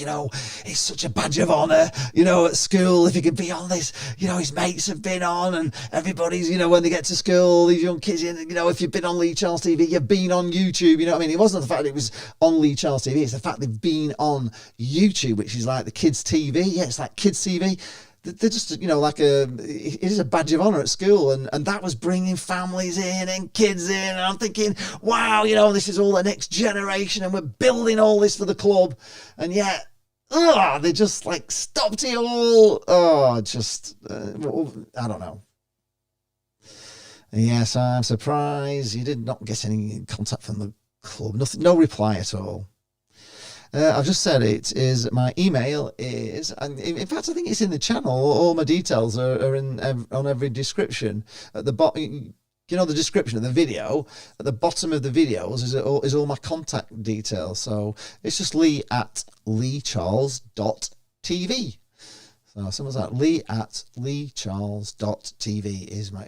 it's such a badge of honour, at school, if he could be on this, his mates have been on, and everybody's, when they get to school, these young kids, if you've been on Lee Charles TV, you've been on YouTube, It wasn't the fact that it was on Lee Charles TV, it's the fact they've been on YouTube, which is like the kids' TV. Yeah, it's like kids' TV. They're just, it is a badge of honour at school. And that was bringing families in and kids in. And I'm thinking, wow, this is all the next generation and we're building all this for the club. And yet, they just stopped it all. I don't know. Yes, I'm surprised you did not get any contact from the club. Nothing, no reply at all. I've just said it is, my email is, and in fact I think it's in the channel, all my details are on every description. At the bottom, the description of the video, at the bottom of the videos is all my contact details. So it's just lee@leecharles.tv. So someone's like lee@leecharles.tv is my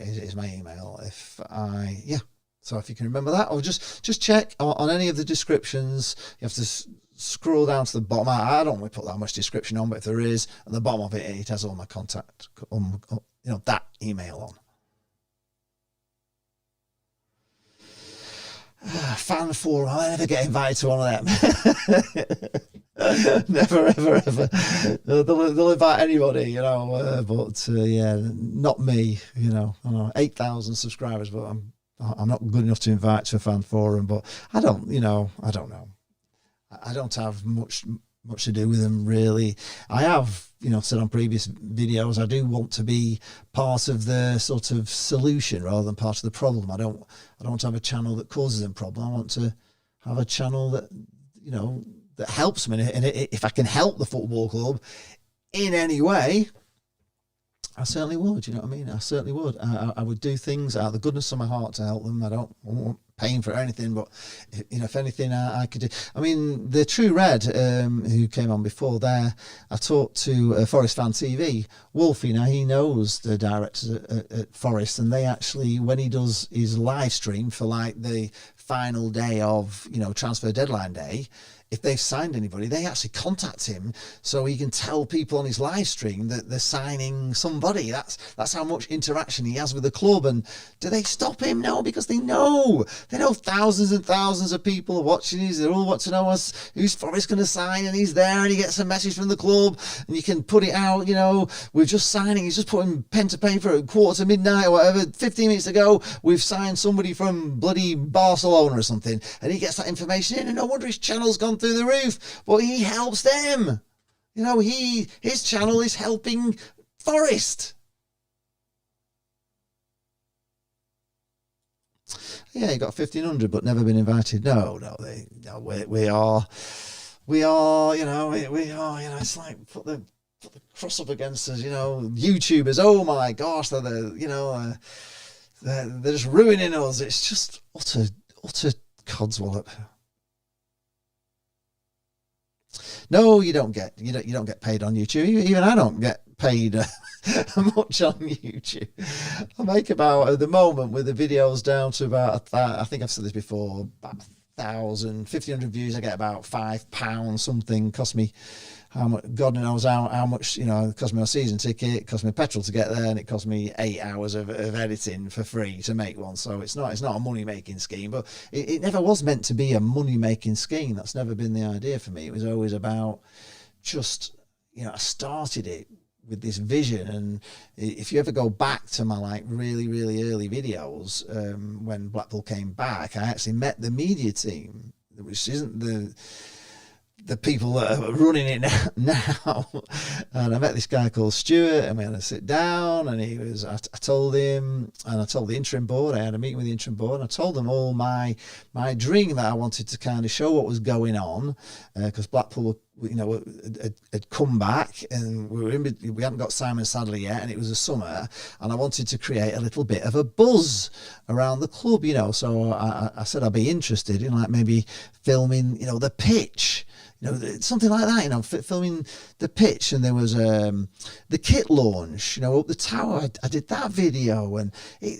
email. So if you can remember that, or just check on any of the descriptions. You have to scroll down to the bottom. I don't want to put that much description on, but if there is, at the bottom of it, it has all my contact, that email on. Fan forum, I'll never get invited to one of them. Never, ever. They'll invite anybody, but not me, I know 8,000 subscribers, but I'm not good enough to invite to a fan forum, but I don't know. I don't have much to do with them, really. I have, said on previous videos, I do want to be part of the sort of solution rather than part of the problem. I don't want to have a channel that causes them problem. I want to have a channel that, that helps me. And if I can help the football club in any way, I certainly would, I certainly would. I would do things out of the goodness of my heart to help them. I don't want paying for anything, but if anything I could do. The True Red, who came on before there, I talked to Forest Fan TV. Wolfie, now he knows the directors at Forest, and they actually, when he does his live stream for the final day of, transfer deadline day, if they've signed anybody, they actually contact him so he can tell people on his live stream that they're signing somebody. That's how much interaction he has with the club. And do they stop him? No, because they know thousands and thousands of people are watching these. They all want to know who's Forrest going to sign, and he's there, and he gets a message from the club, and you can put it out. We're just signing. He's just putting pen to paper at midnight or whatever. 15 minutes ago, we've signed somebody from bloody Barcelona or something, and he gets that information in, and no wonder his channel's gone through the roof. But he helps them. His channel is helping Forest. Yeah, he got 1,500, but never been invited. No, we are. It's like put the cross up against us. YouTubers. Oh my gosh, they're just ruining us. It's just utter codswallop. No, you don't get paid on YouTube. Even I don't get paid much on YouTube. I make about, at the moment, with the videos down to about, I think I've said this before, about 1,500 views, I get about £5 something. Cost me how much, God knows how much, it cost me a season ticket, it cost me petrol to get there, and it cost me 8 hours of editing for free to make one. So it's not a money-making scheme, but it never was meant to be a money-making scheme. That's never been the idea for me. It was always about just, I started it with this vision. And if you ever go back to my really, really early videos, when Blackpool came back, I actually met the media team, which isn't the people that are running it now. And I met this guy called Stuart, and we had to sit down, and I told him, and I told the interim board, I had a meeting with the interim board, and I told them all my dream, that I wanted to kind of show what was going on, because Blackpool, had come back, and we hadn't got Simon Sadler yet, and it was a summer, and I wanted to create a little bit of a buzz around the club, so I said I'd be interested in maybe filming, the pitch, something like that, filming the pitch, and there was the kit launch, up the tower. I did that video, and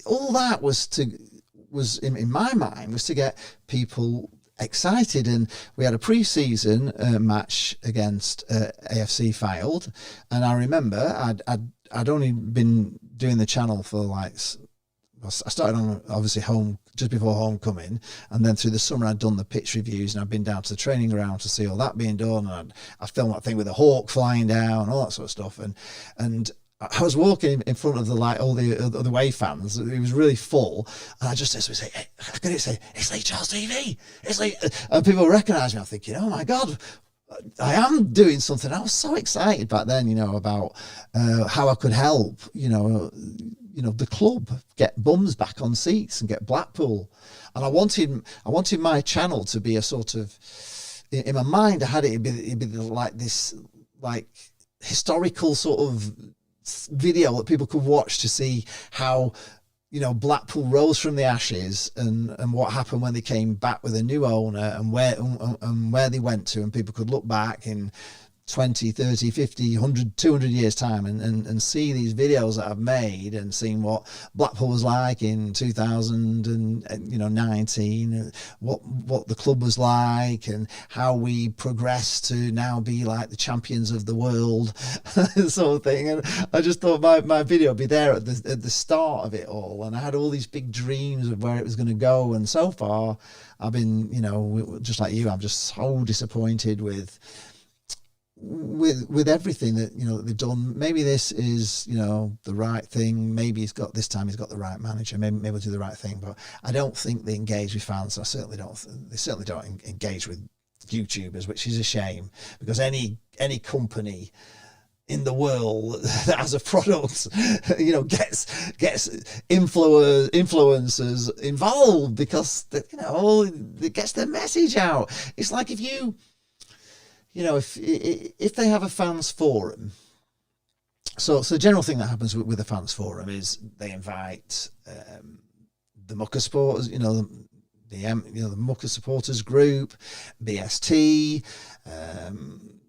all that was in my mind was to get people excited. And we had a pre-season match against AFC Fylde, and I remember I'd only been doing the channel for I started on obviously just before homecoming, and then through the summer I'd done the pitch reviews, and I'd been down to the training ground to see all that being done, and I filmed that thing with the hawk flying down, all that sort of stuff, and I was walking in front of all the away fans. It was really full, and I just say, hey, I could say, it's Lee Charles TV, it's Lee, and people recognise me. I'm thinking, oh my God, I am doing something. I was so excited back then, about how I could help, the club get bums back on seats and get Blackpool. And I wanted my channel to be a sort of, in my mind, I had it'd be like this, historical sort of video that people could watch to see how, Blackpool rose from the ashes and what happened when they came back with a new owner, and where they went to, and people could look back in 20, 30, 50, 100, 200 years time and see these videos that I've made, and seeing what Blackpool was like in 2019, what the club was like, and how we progressed to now be like the champions of the world, sort of thing. And I just thought my video would be there at the start of it all, and I had all these big dreams of where it was going to go. And so far I've been, just like you, I'm just so disappointed with everything that that they've done. Maybe this is the right thing. Maybe he's got the right manager. Maybe we'll do the right thing. But I don't think they engage with fans. They certainly don't engage with YouTubers, which is a shame, because any company in the world that has a product, gets influencers involved, because it gets their message out. It's like if they have a fans forum, so the general thing that happens with the fans forum is they invite the Mucker supporters, the Mucker supporters group, BST,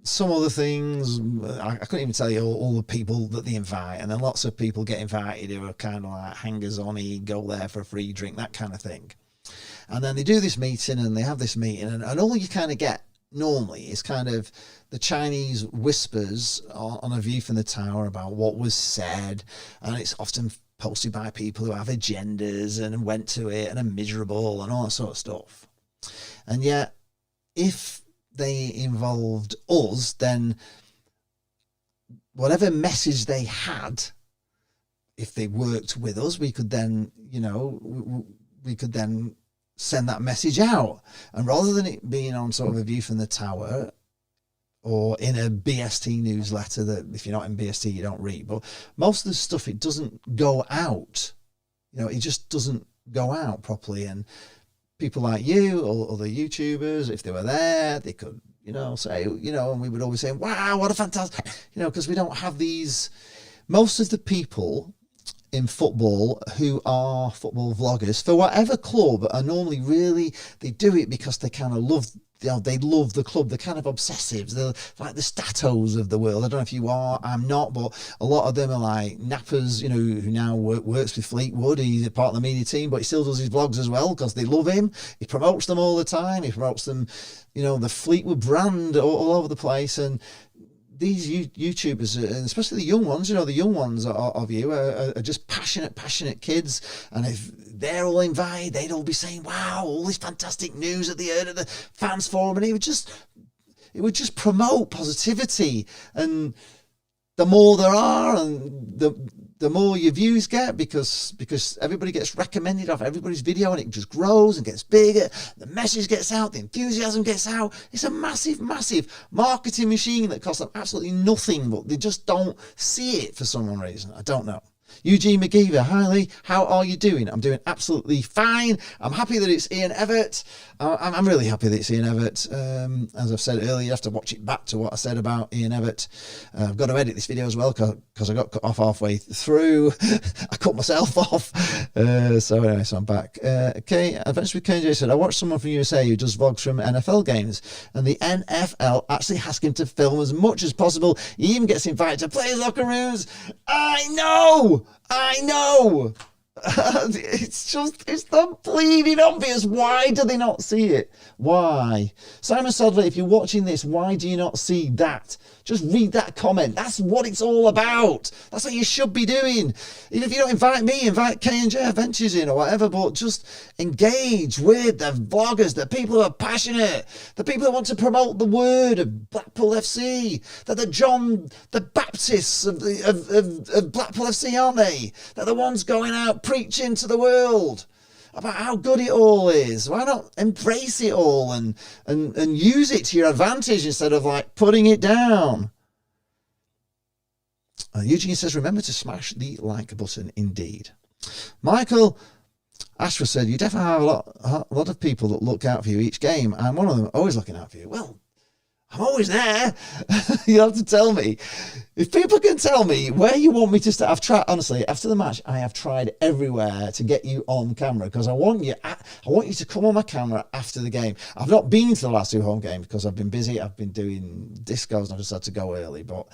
some other things. I couldn't even tell you all the people that they invite, and then lots of people get invited who are kind of like hangers-on-y, go there for a free drink, that kind of thing. And then they do this meeting, and they have this meeting, and all you kind of get normally is kind of the Chinese whispers on A View from the Tower about what was said, and it's often posted by people who have agendas and went to it and are miserable and all that sort of stuff. And yet, if they involved us, then whatever message they had, if they worked with us, we could then, send that message out. And rather than it being on sort of A View from the Tower or in a BST newsletter that if you're not in BST you don't read, but most of the stuff, it doesn't go out, it just doesn't go out properly. And people like you or other YouTubers, if they were there, they could say, and we would always say, wow, what a fantastic, because we don't have these. Most of the people in football who are football vloggers for whatever club are normally they do it because they kind of love, they love the club. They're kind of obsessives. They're like the Statos of the world. I don't know if you are, I'm not, but a lot of them are like Nappers, who now works with Fleetwood. He's a part of the media team, but he still does his vlogs as well because they love him. He promotes them all the time. He promotes them, the Fleetwood brand all over the place. And these YouTubers, and especially the young ones, the young ones of you are just passionate kids. And if they're all invited, they'd all be saying, wow, all this fantastic news that they heard at the fans forum. And it would just promote positivity. And the more there are, and the more your views get, because everybody gets recommended off everybody's video, and it just grows and gets bigger. The message gets out, the enthusiasm gets out. It's a massive marketing machine that costs them absolutely nothing, but they just don't see it for some reason. I don't know.
Eugene McGeever, hi Lee, how are you doing? I'm doing absolutely fine. I'm happy that it's Ian Evatt. I'm really happy that it's Ian Evatt. As I've said earlier, you have to watch it back to what I said about Ian Evatt. I've got to edit this video as well because I got cut off halfway through. I cut myself off. So anyway, so I'm back. Okay, Adventures with KJ said, I watched someone from USA who does vlogs from NFL games, and the NFL actually ask him to film as much as possible. He even gets invited to players' locker rooms. I know. It's the bleeding obvious. Why do they not see it? Why? Simon Sodley, if you're watching this, why do you not see that? Just read that comment. That's what it's all about. That's what you should be doing. Even if you don't invite me, invite K&J Adventures in or whatever, but just engage with the vloggers, the people who are passionate, the people who want to promote the word of Blackpool FC. They're the Baptists of Blackpool FC, aren't they? They're the ones going out preaching to the world about how good it all is. Why not embrace it all and use it to your advantage instead of like putting it down? Eugene says, remember to smash the like button indeed. Michael Ashford said, you definitely have a lot of people that look out for you each game. I'm one of them, always looking out for you. Well, I'm always there. You have to tell me. If people can tell me where you want me to start, I've tried, honestly, after the match, I have tried everywhere to get you on camera because I want you to come on my camera after the game. I've not been to the last 2 home games because I've been busy. I've been doing discos and I just had to go early. But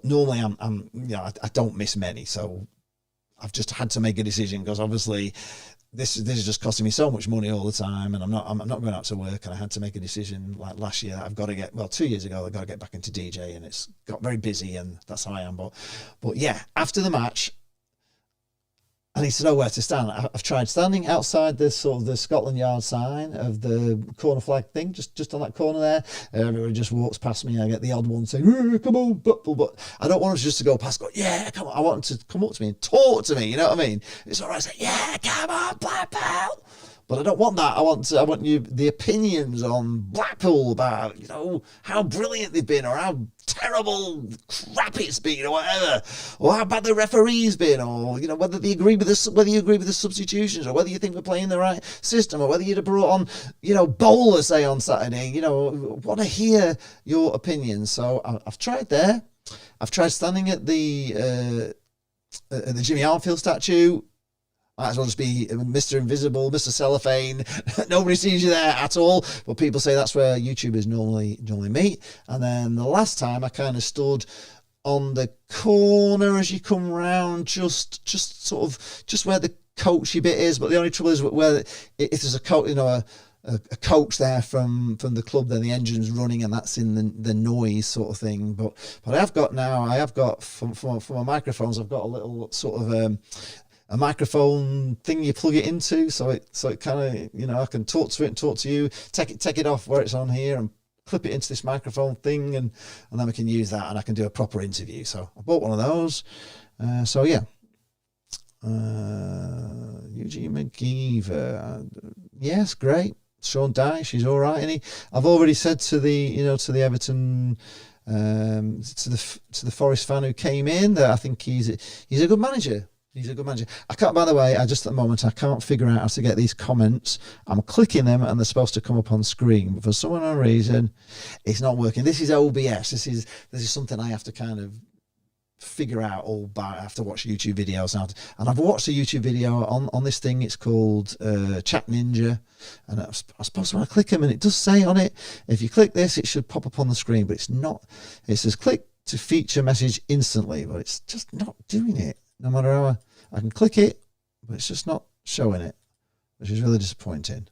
normally I don't miss many. So I've just had to make a decision because obviously this is just costing me so much money all the time, and I'm not going out to work, and I had to make a decision like last year. I've got to 2 years ago, I've got to get back into DJ, and it's got very busy, and that's how I am. But yeah, after the match, I need to know where to stand. I've tried standing outside the sort of the Scotland Yard sign of the corner flag thing, just on that corner there. Everybody just walks past me. I get the odd one saying, come on, Blackpool. But I don't want them just to go past, go, yeah, come on. I want them to come up to me and talk to me, you know what I mean? It's all right to say, yeah, come on, Blackpool. But I don't want that. I want you the opinions on Blackpool about, how brilliant they've been, or how terrible crap it's been, or whatever, or how bad the referee's been, or whether you agree with the substitutions, or whether you think we're playing the right system, or whether you'd have brought on Bowler say on Saturday. Want to hear your opinions. So I've tried there. I've tried standing at the Jimmy Armfield statue. Might as well just be Mr. Invisible, Mr. Cellophane. Nobody sees you there at all. But people say that's where YouTubers normally meet. And then the last time I kind of stood on the corner as you come round, just where the coachy bit is. But the only trouble is where if there's a coach, a coach there from the club, then the engine's running, and that's in the noise sort of thing. But I have got for my microphones, I've got a little sort of a microphone thing you plug it into, so it kind of I can talk to it and talk to you, take it off where it's on here and clip it into this microphone thing, and then we can use that and I can do a proper interview. So I bought one of those. So yeah. Eugene McGeever, yes, great. Sean Dye, she's all right, isn't he? I've already said to the to the Everton to the Forest fan who came in that I think he's a good manager. He's a good manager. I can't, by the way, at the moment, I can't figure out how to get these comments. I'm clicking them and they're supposed to come up on screen, but for some unknown reason, it's not working. This is OBS. This is something I have to kind of figure out all by. I have to watch YouTube videos now. And I've watched a YouTube video on this thing. It's called Chat Ninja. And I suppose when I click them, and it does say on it, if you click this, it should pop up on the screen, but it's not. It says click to feature message instantly, but it's just not doing it. No matter how I can click it, but it's just not showing it, which is really disappointing.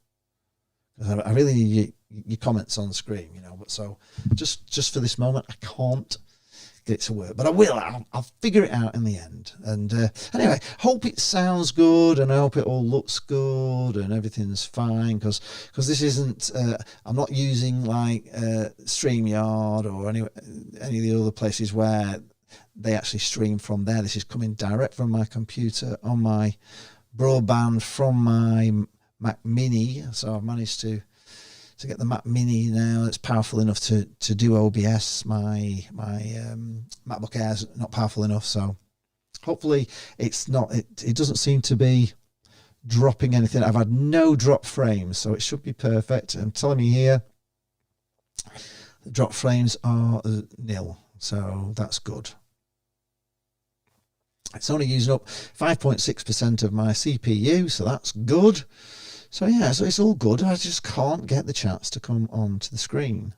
I really need your comments on the screen, But so just for this moment, I can't get it to work, but I will. I'll figure it out in the end. And anyway, hope it sounds good, and I hope it all looks good, and everything's fine. Because this isn't. I'm not using like StreamYard or any of the other places where they actually stream from there. This is coming direct from my computer on my broadband from my Mac Mini. So I've managed to get the Mac Mini now. It's powerful enough to do OBS. My MacBook Air's not powerful enough, so hopefully it's not. It doesn't seem to be dropping anything. I've had no drop frames, so it should be perfect. And telling me here, the drop frames are nil, so that's good. It's only using up 5.6% of my CPU, so that's good. So yeah, so it's all good. I just can't get the chats to come onto the screen,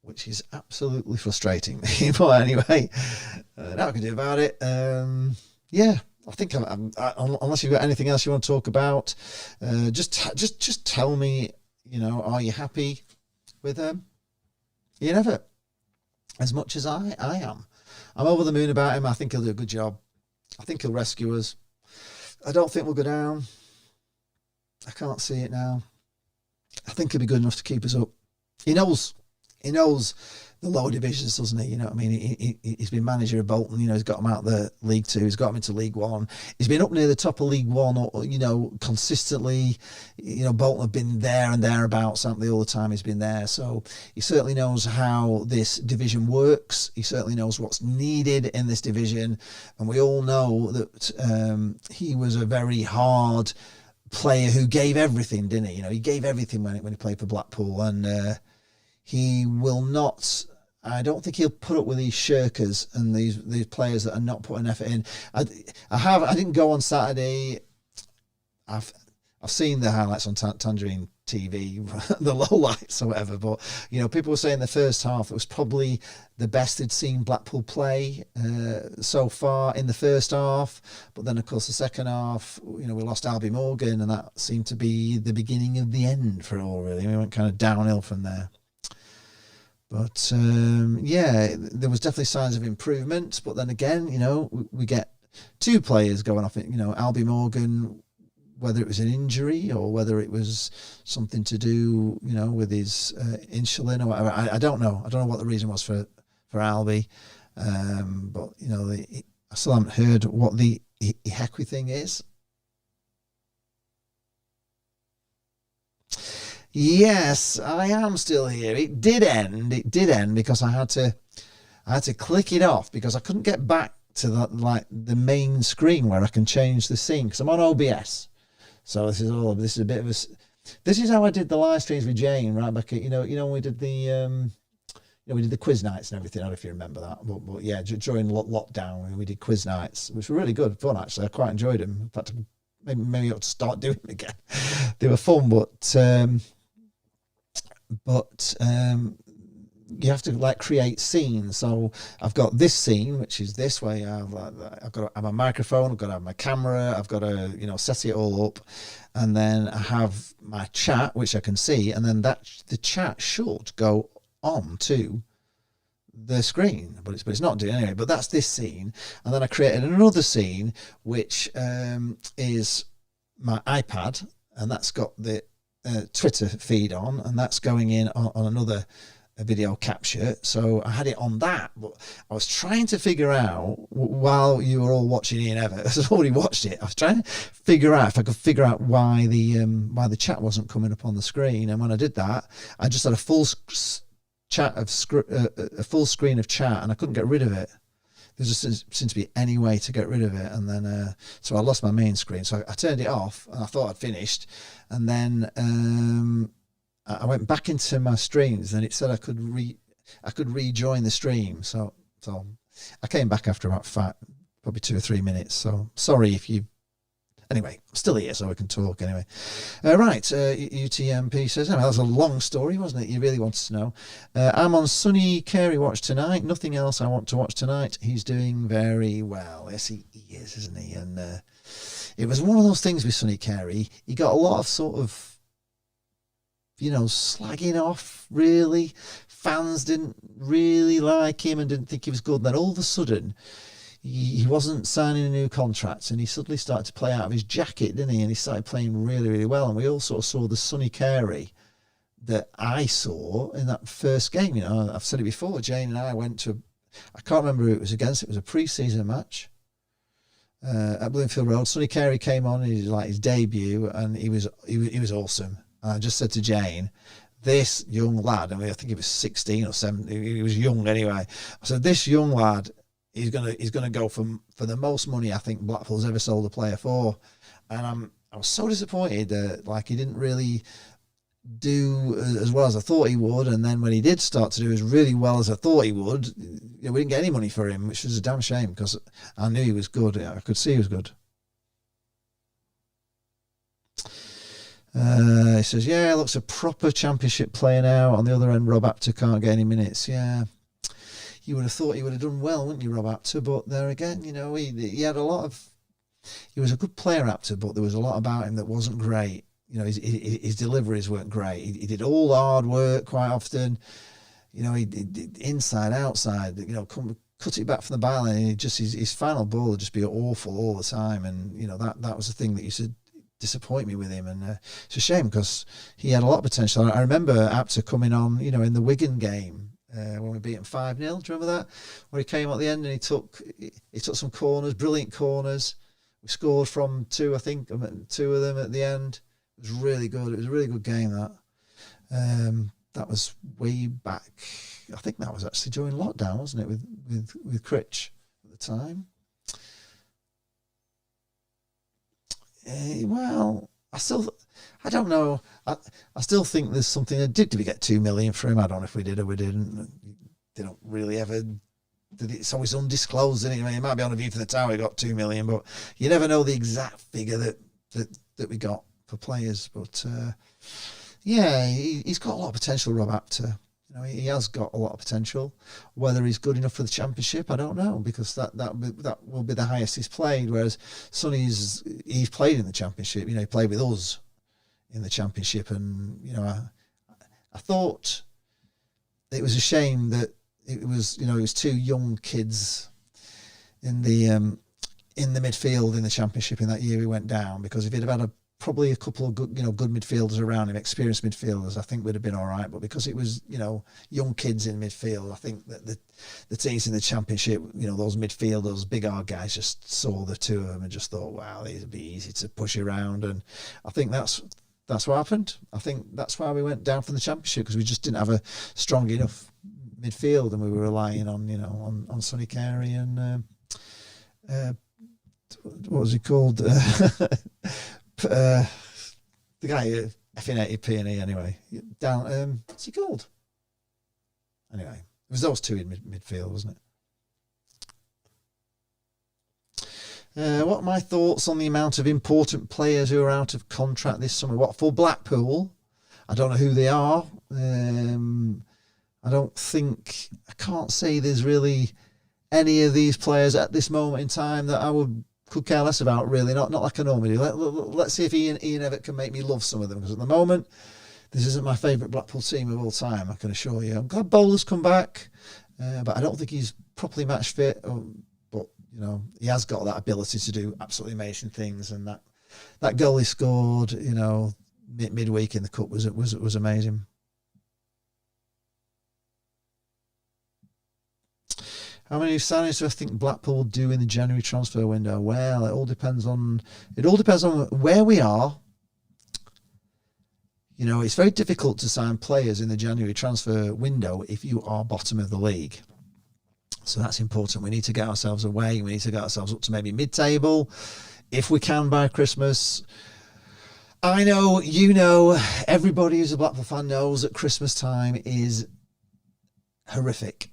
which is absolutely frustrating me. But anyway, now I can do about it. Yeah, I think unless you've got anything else you want to talk about, just tell me. You know, are you happy with Ian Evatt? As much as I am. I'm over the moon about him. I think he'll do a good job. I think he'll rescue us. I don't think we'll go down. I can't see it now. I think he'll be good enough to keep us up. He knows the lower divisions, doesn't he? You know what I mean? He's been manager of Bolton. You know, he's got him out the League Two. He's got him into League One. He's been up near the top of League One, or, you know, consistently. You know, Bolton have been there and thereabouts, haven't they, all the time he's been there. So he certainly knows how this division works. He certainly knows what's needed in this division. And we all know that he was a very hard player who gave everything, didn't he? You know, he gave everything when he played for Blackpool, and he will not. I don't think he'll put up with these shirkers and these players that are not putting effort in. I didn't go on Saturday. I've seen the highlights on Tangerine TV, the lowlights or whatever. But you know, people were saying the first half it was probably the best they'd seen Blackpool play so far in the first half. But then, of course, the second half, you know, we lost Albie Morgan, and that seemed to be the beginning of the end for it all. Really, we went kind of downhill from there. But yeah, there was definitely signs of improvement. But then again, you know, we get two players going off. You know, Albie Morgan, whether it was an injury or whether it was something to do, you know, with his insulin or whatever. I don't know. I don't know what the reason was for Albie. But you know, I still haven't heard what the Ihekwe thing is. Yes, I am still here. It did end because I had to click it off because I couldn't get back to the main screen where I can change the scene because I'm on OBS. So this is a bit of a. This is how I did the live streams with Jane right back at, you know when we did the we did the quiz nights and everything. I don't know if you remember that, but yeah, during lockdown we did quiz nights, which were really good fun actually. I quite enjoyed them. In fact, maybe I ought to start doing them again. They were fun, but you have to like create scenes. So I've got this scene, which is this way. I've got to have my microphone, I've got to have my camera, I've got to, you know, set it all up, and then I have my chat, which I can see, and then the chat should go on to the screen, but it's not doing anyway. But that's this scene, and then I created another scene, which is my iPad, and that's got the Twitter feed on, and that's going in on another video capture. So I had it on that, but I was trying to figure out, while you were all watching Ian Evatt, I've already watched it, I was trying to figure out if I could figure out why the chat wasn't coming up on the screen. And when I did that, I just had a full screen of chat, and I couldn't get rid of it. There just seemed to be any way to get rid of it, and then so I lost my main screen. So I turned it off, and I thought I'd finished, and then I went back into my streams, and it said I could rejoin the stream. So I came back after about probably 2 or 3 minutes. So sorry if you. Anyway, I'm still here, so we can talk anyway. Right, UTMP says, that was a long story, wasn't it? You really wanted to know. I'm on Sonny Carey watch tonight. Nothing else I want to watch tonight. He's doing very well. Yes, he is, isn't he? And it was one of those things with Sonny Carey. He got a lot of sort of, you know, slagging off, really. Fans didn't really like him and didn't think he was good. Then all of a sudden, he wasn't signing a new contract, and he suddenly started to play out of his jacket, didn't he? And he started playing really, really well. And we all sort of saw the Sonny Carey that I saw in that first game. You know, I've said it before. Jane and I went to, I can't remember who it was against. It was a pre-season match at Bloomfield Road. Sonny Carey came on, his debut, and he was awesome. And I just said to Jane, this young lad, I mean, I think he was 16 or 17. He was young anyway. I said, this young lad he's gonna go for the most money I think Blackpool's ever sold a player for, and I was so disappointed that like he didn't really do as well as I thought he would, and then when he did start to do as really well as I thought he would, we didn't get any money for him, which was a damn shame because I knew he was good. I could see he was good. He says, yeah, looks a proper championship player now. On the other end, Rob Apter can't get any minutes. Yeah, you would have thought he would have done well, wouldn't you, Rob Apter? But there again, he had a lot of. He was a good player, Apter, but there was a lot about him that wasn't great. His deliveries weren't great. He did all the hard work quite often. He did inside, outside. Cut it back from the byline, and his final ball would just be awful all the time. And that was the thing that used to disappoint me with him. And it's a shame because he had a lot of potential. I remember Apter coming on, in the Wigan game when we beat him 5-0. Do you remember that? Where he came at the end and he took some corners, brilliant corners. We scored from two, I think, 2 of them at the end. It was really good. It was a really good game, that. That was way back. I think that was actually during lockdown, wasn't it, with Critch at the time? Well, I don't know. I still think there's something. Did we get 2 million for him? I don't know if we did or we didn't. They don't really ever. It's always undisclosed, isn't it? I mean, it might be on a View from the Tower. We got 2 million, but you never know the exact figure that we got for players. But yeah, he's got a lot of potential, Rob Apter. He has got a lot of potential. Whether he's good enough for the Championship, I don't know, because that will be the highest he's played. Whereas Sonny's played in the Championship. He played with us in the Championship, and I thought it was a shame that it was 2 young kids in the midfield in the Championship in that year he went down, because if he'd have had probably a couple of good midfielders around him, experienced midfielders, I think we'd have been all right. But because it was young kids in midfield, I think that the teams in the Championship, those midfielders, big hard guys, just saw the 2 of them and just thought, wow, these would be easy to push around. And I think that's what happened. I think that's why we went down from the Championship, because we just didn't have a strong enough midfield, and we were relying on Sonny Carey and what was he called? The guy F-inated P&E anyway. Down, what's he called? Anyway, it was those 2 in midfield, wasn't it? What are my thoughts on the amount of important players who are out of contract this summer? What, for Blackpool? I don't know who they are. I can't say there's really any of these players at this moment in time that I could care less about, really. Not like I normally do. Let's see if Ian Evatt can make me love some of them, because at the moment this isn't my favourite Blackpool team of all time, I can assure you. I'm glad Bowler's come back, but I don't think he's properly match fit. But he has got that ability to do absolutely amazing things, and that goal he scored midweek in the cup was amazing. How many signings do I think Blackpool will do in the January transfer window? Well, it all depends on where we are. It's very difficult to sign players in the January transfer window if you are bottom of the league. So that's important. We need to get ourselves away. We need to get ourselves up to maybe mid-table, if we can, by Christmas. I know, everybody who's a Blackpool fan knows that Christmas time is horrific.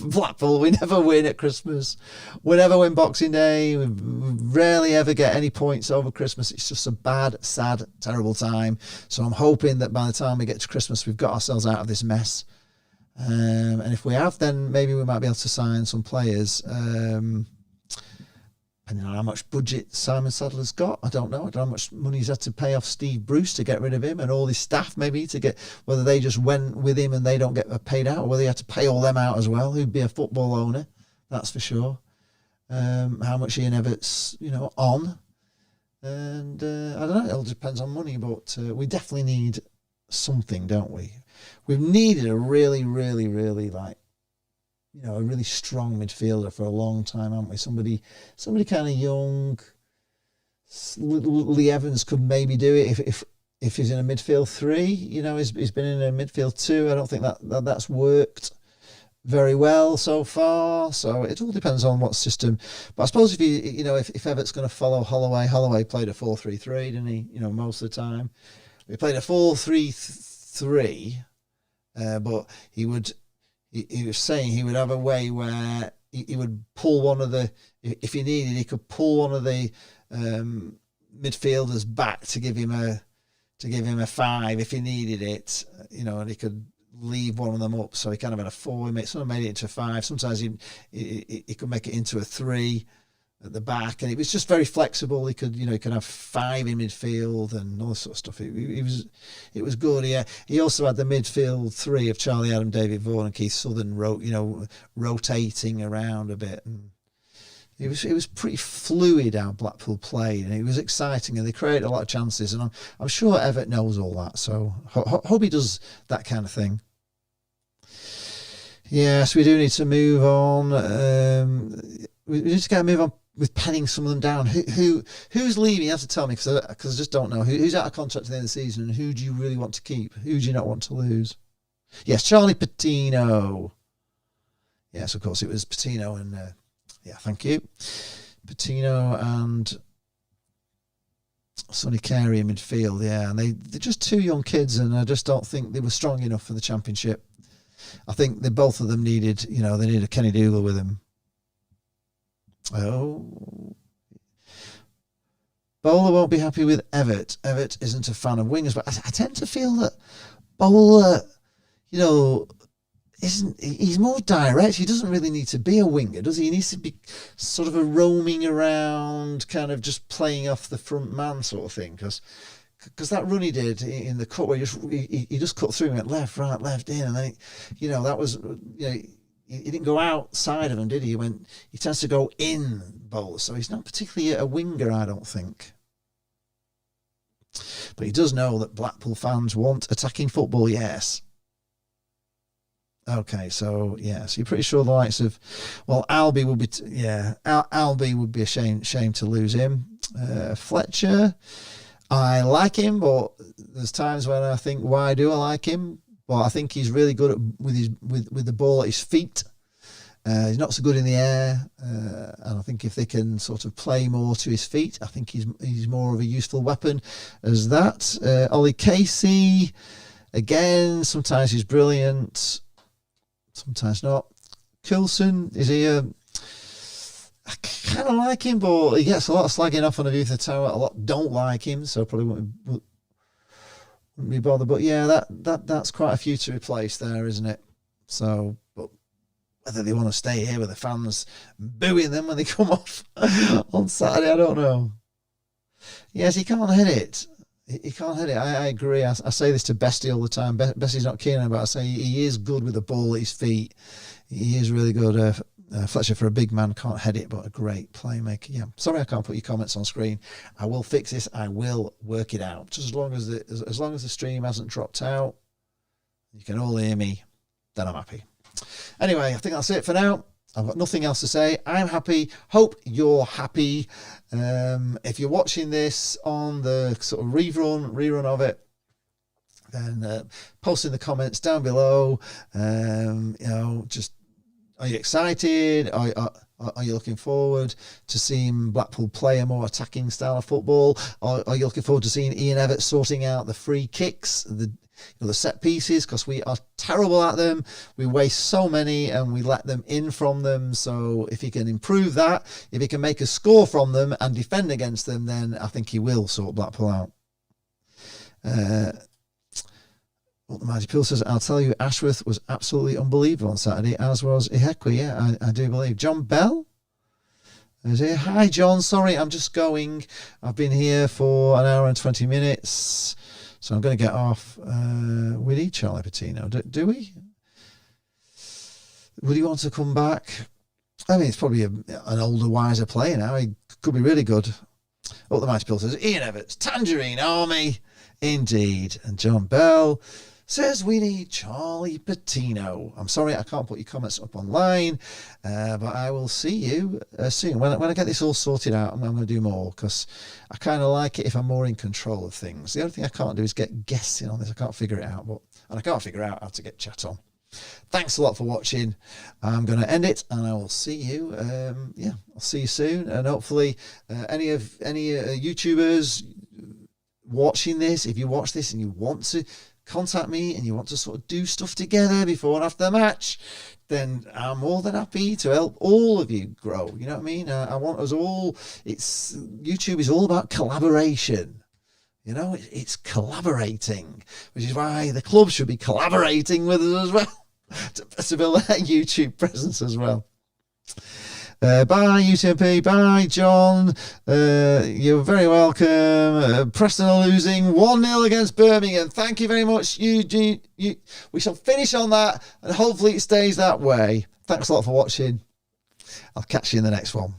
Blackpool, we never win at Christmas. We never win Boxing Day. We rarely ever get any points over Christmas. It's just a bad, sad, terrible time. So I'm hoping that by the time we get to Christmas, we've got ourselves out of this mess. And if we have, then maybe we might be able to sign some players. Depending on how much budget Simon Sadler's got, I don't know. I don't know how much money he's had to pay off Steve Bruce to get rid of him, and all his staff maybe to get, whether they just went with him and they don't get paid out, or whether he had to pay all them out as well, who'd be a football owner, that's for sure. How much Ian Evatt's, on. And I don't know, it all depends on money, but we definitely need something, don't we? We've needed a really, really, really a really strong midfielder for a long time, haven't we? Somebody kind of young. Lee Evans could maybe do it if he's in a midfield 3. He's been in a midfield 2. I don't think that's worked very well so far. So it all depends on what system. But I suppose if if Evatt's going to follow Holloway played a 4-3-3, didn't he? Most of the time. He played a 4-3-3, but he was saying he would have a way where he would pull one of the, if he needed, he could pull one of the midfielders back to give him a 5 if he needed it, and he could leave one of them up, so he kind of had a 4. Sometimes made it into a 5. Sometimes he could make it into a 3 at the back, and it was just very flexible. He could have 5 in midfield and all this sort of stuff. It was good. He also had the midfield 3 of Charlie Adam, David Vaughan, and Keith Southern rotating around a bit, and it was pretty fluid how Blackpool played, and it was exciting, and they created a lot of chances, and I'm sure Evatt knows all that, so hope he does that kind of thing. Yes, we do need to move on. We need to move on with penning some of them down. Who's leaving? You have to tell me, because I just don't know. Who's out of contract at the end of the season, and who do you really want to keep? Who do you not want to lose? Yes, Charlie Patino. Yes, of course, it was Patino and... thank you. Patino and Sonny Carey in midfield, and they're just 2 young kids, and I just don't think they were strong enough for the Championship. I think both of them needed, they needed a Kenny Dougal with him. Oh. Bowler won't be happy with Evatt. Evatt isn't a fan of wingers, but I tend to feel that Bowler, he's more direct. He doesn't really need to be a winger, does he? He needs to be sort of a roaming around, kind of just playing off the front man sort of thing. Because that run he did in the cut, where he just cut through and went left, right, left, in, and then that was he didn't go outside of him, did he? He tends to go in Bowler, so he's not particularly a winger, I don't think. But he does know that Blackpool fans want attacking football. Yes. Okay, so you're pretty sure the likes of, Albie would be, Albie would be a shame to lose him. Fletcher, I like him, but there's times when I think, why do I like him? Well, I think he's really good with the ball at his feet. He's not so good in the air, and I think if they can sort of play more to his feet, I think he's more of a useful weapon as that. Ollie Casey, again, sometimes he's brilliant. Sometimes not. Coulson, is he I kind of like him, but he gets a lot of slagging off on the view of the tower. A lot don't like him, so probably wouldn't be bothered. But that's quite a few to replace there, isn't it? So, but whether they want to stay here with the fans booing them when they come off on Saturday, I don't know. Yes, he can't hit it. He can't hit it. I agree. I say this to Bestie all the time. Bestie's not keen on it, but I say he is good with the ball at his feet. He is really good. Fletcher, for a big man, can't head it, but a great playmaker. Yeah. Sorry I can't put your comments on screen. I will fix this. I will work it out. Just as long as the stream hasn't dropped out, you can all hear me, then I'm happy. Anyway, I think that's it for now. I've got nothing else to say. I'm happy. Hope you're happy. If you're watching this on the sort of rerun of it, then post in the comments down below. Just, are you excited? Are you looking forward to seeing Blackpool play a more attacking style of football? Are you looking forward to seeing Ian Evatt sorting out the free kicks, the set pieces, because we are terrible at them. We waste so many and we let them in from them. So if he can improve that, if he can make a score from them and defend against them, then I think he will sort Blackpool out. What the Mighty Pill says, I'll tell you, Ashworth was absolutely unbelievable on Saturday, as was Ihekwe. Yeah, I do believe. John Bell is here. Hi, John. Sorry, I'm just going. I've been here for an hour and 20 minutes. So I'm going to get off. We need Charlie Patino. Do we? Would he want to come back? I mean, it's probably an older, wiser player now. He could be really good. Oh, the Mighty Pill says, Ian Evatt, Tangerine Army. Indeed. And John Bell says we need Charlie Patino. I'm sorry I can't put your comments up online, but I will see you soon. When I get this all sorted out, I'm going to do more, because I kind of like it if I'm more in control of things. The only thing I can't do is get guests in on this. I can't figure it out, and I can't figure out how to get chat on. Thanks a lot for watching. I'm going to end it, and I will see you. I'll see you soon, and hopefully, any YouTubers watching this, if you watch this and you want to contact me and you want to sort of do stuff together before and after the match, then I'm more than happy to help all of you grow. You know what I mean? I want us all. YouTube is all about collaboration. You know, it's collaborating, which is why the club should be collaborating with us as well to build their YouTube presence as well. Bye, UTMP. Bye, John. You're very welcome. Preston are losing 1-0 against Birmingham. Thank you very much. We shall finish on that, and hopefully it stays that way. Thanks a lot for watching. I'll catch you in the next one.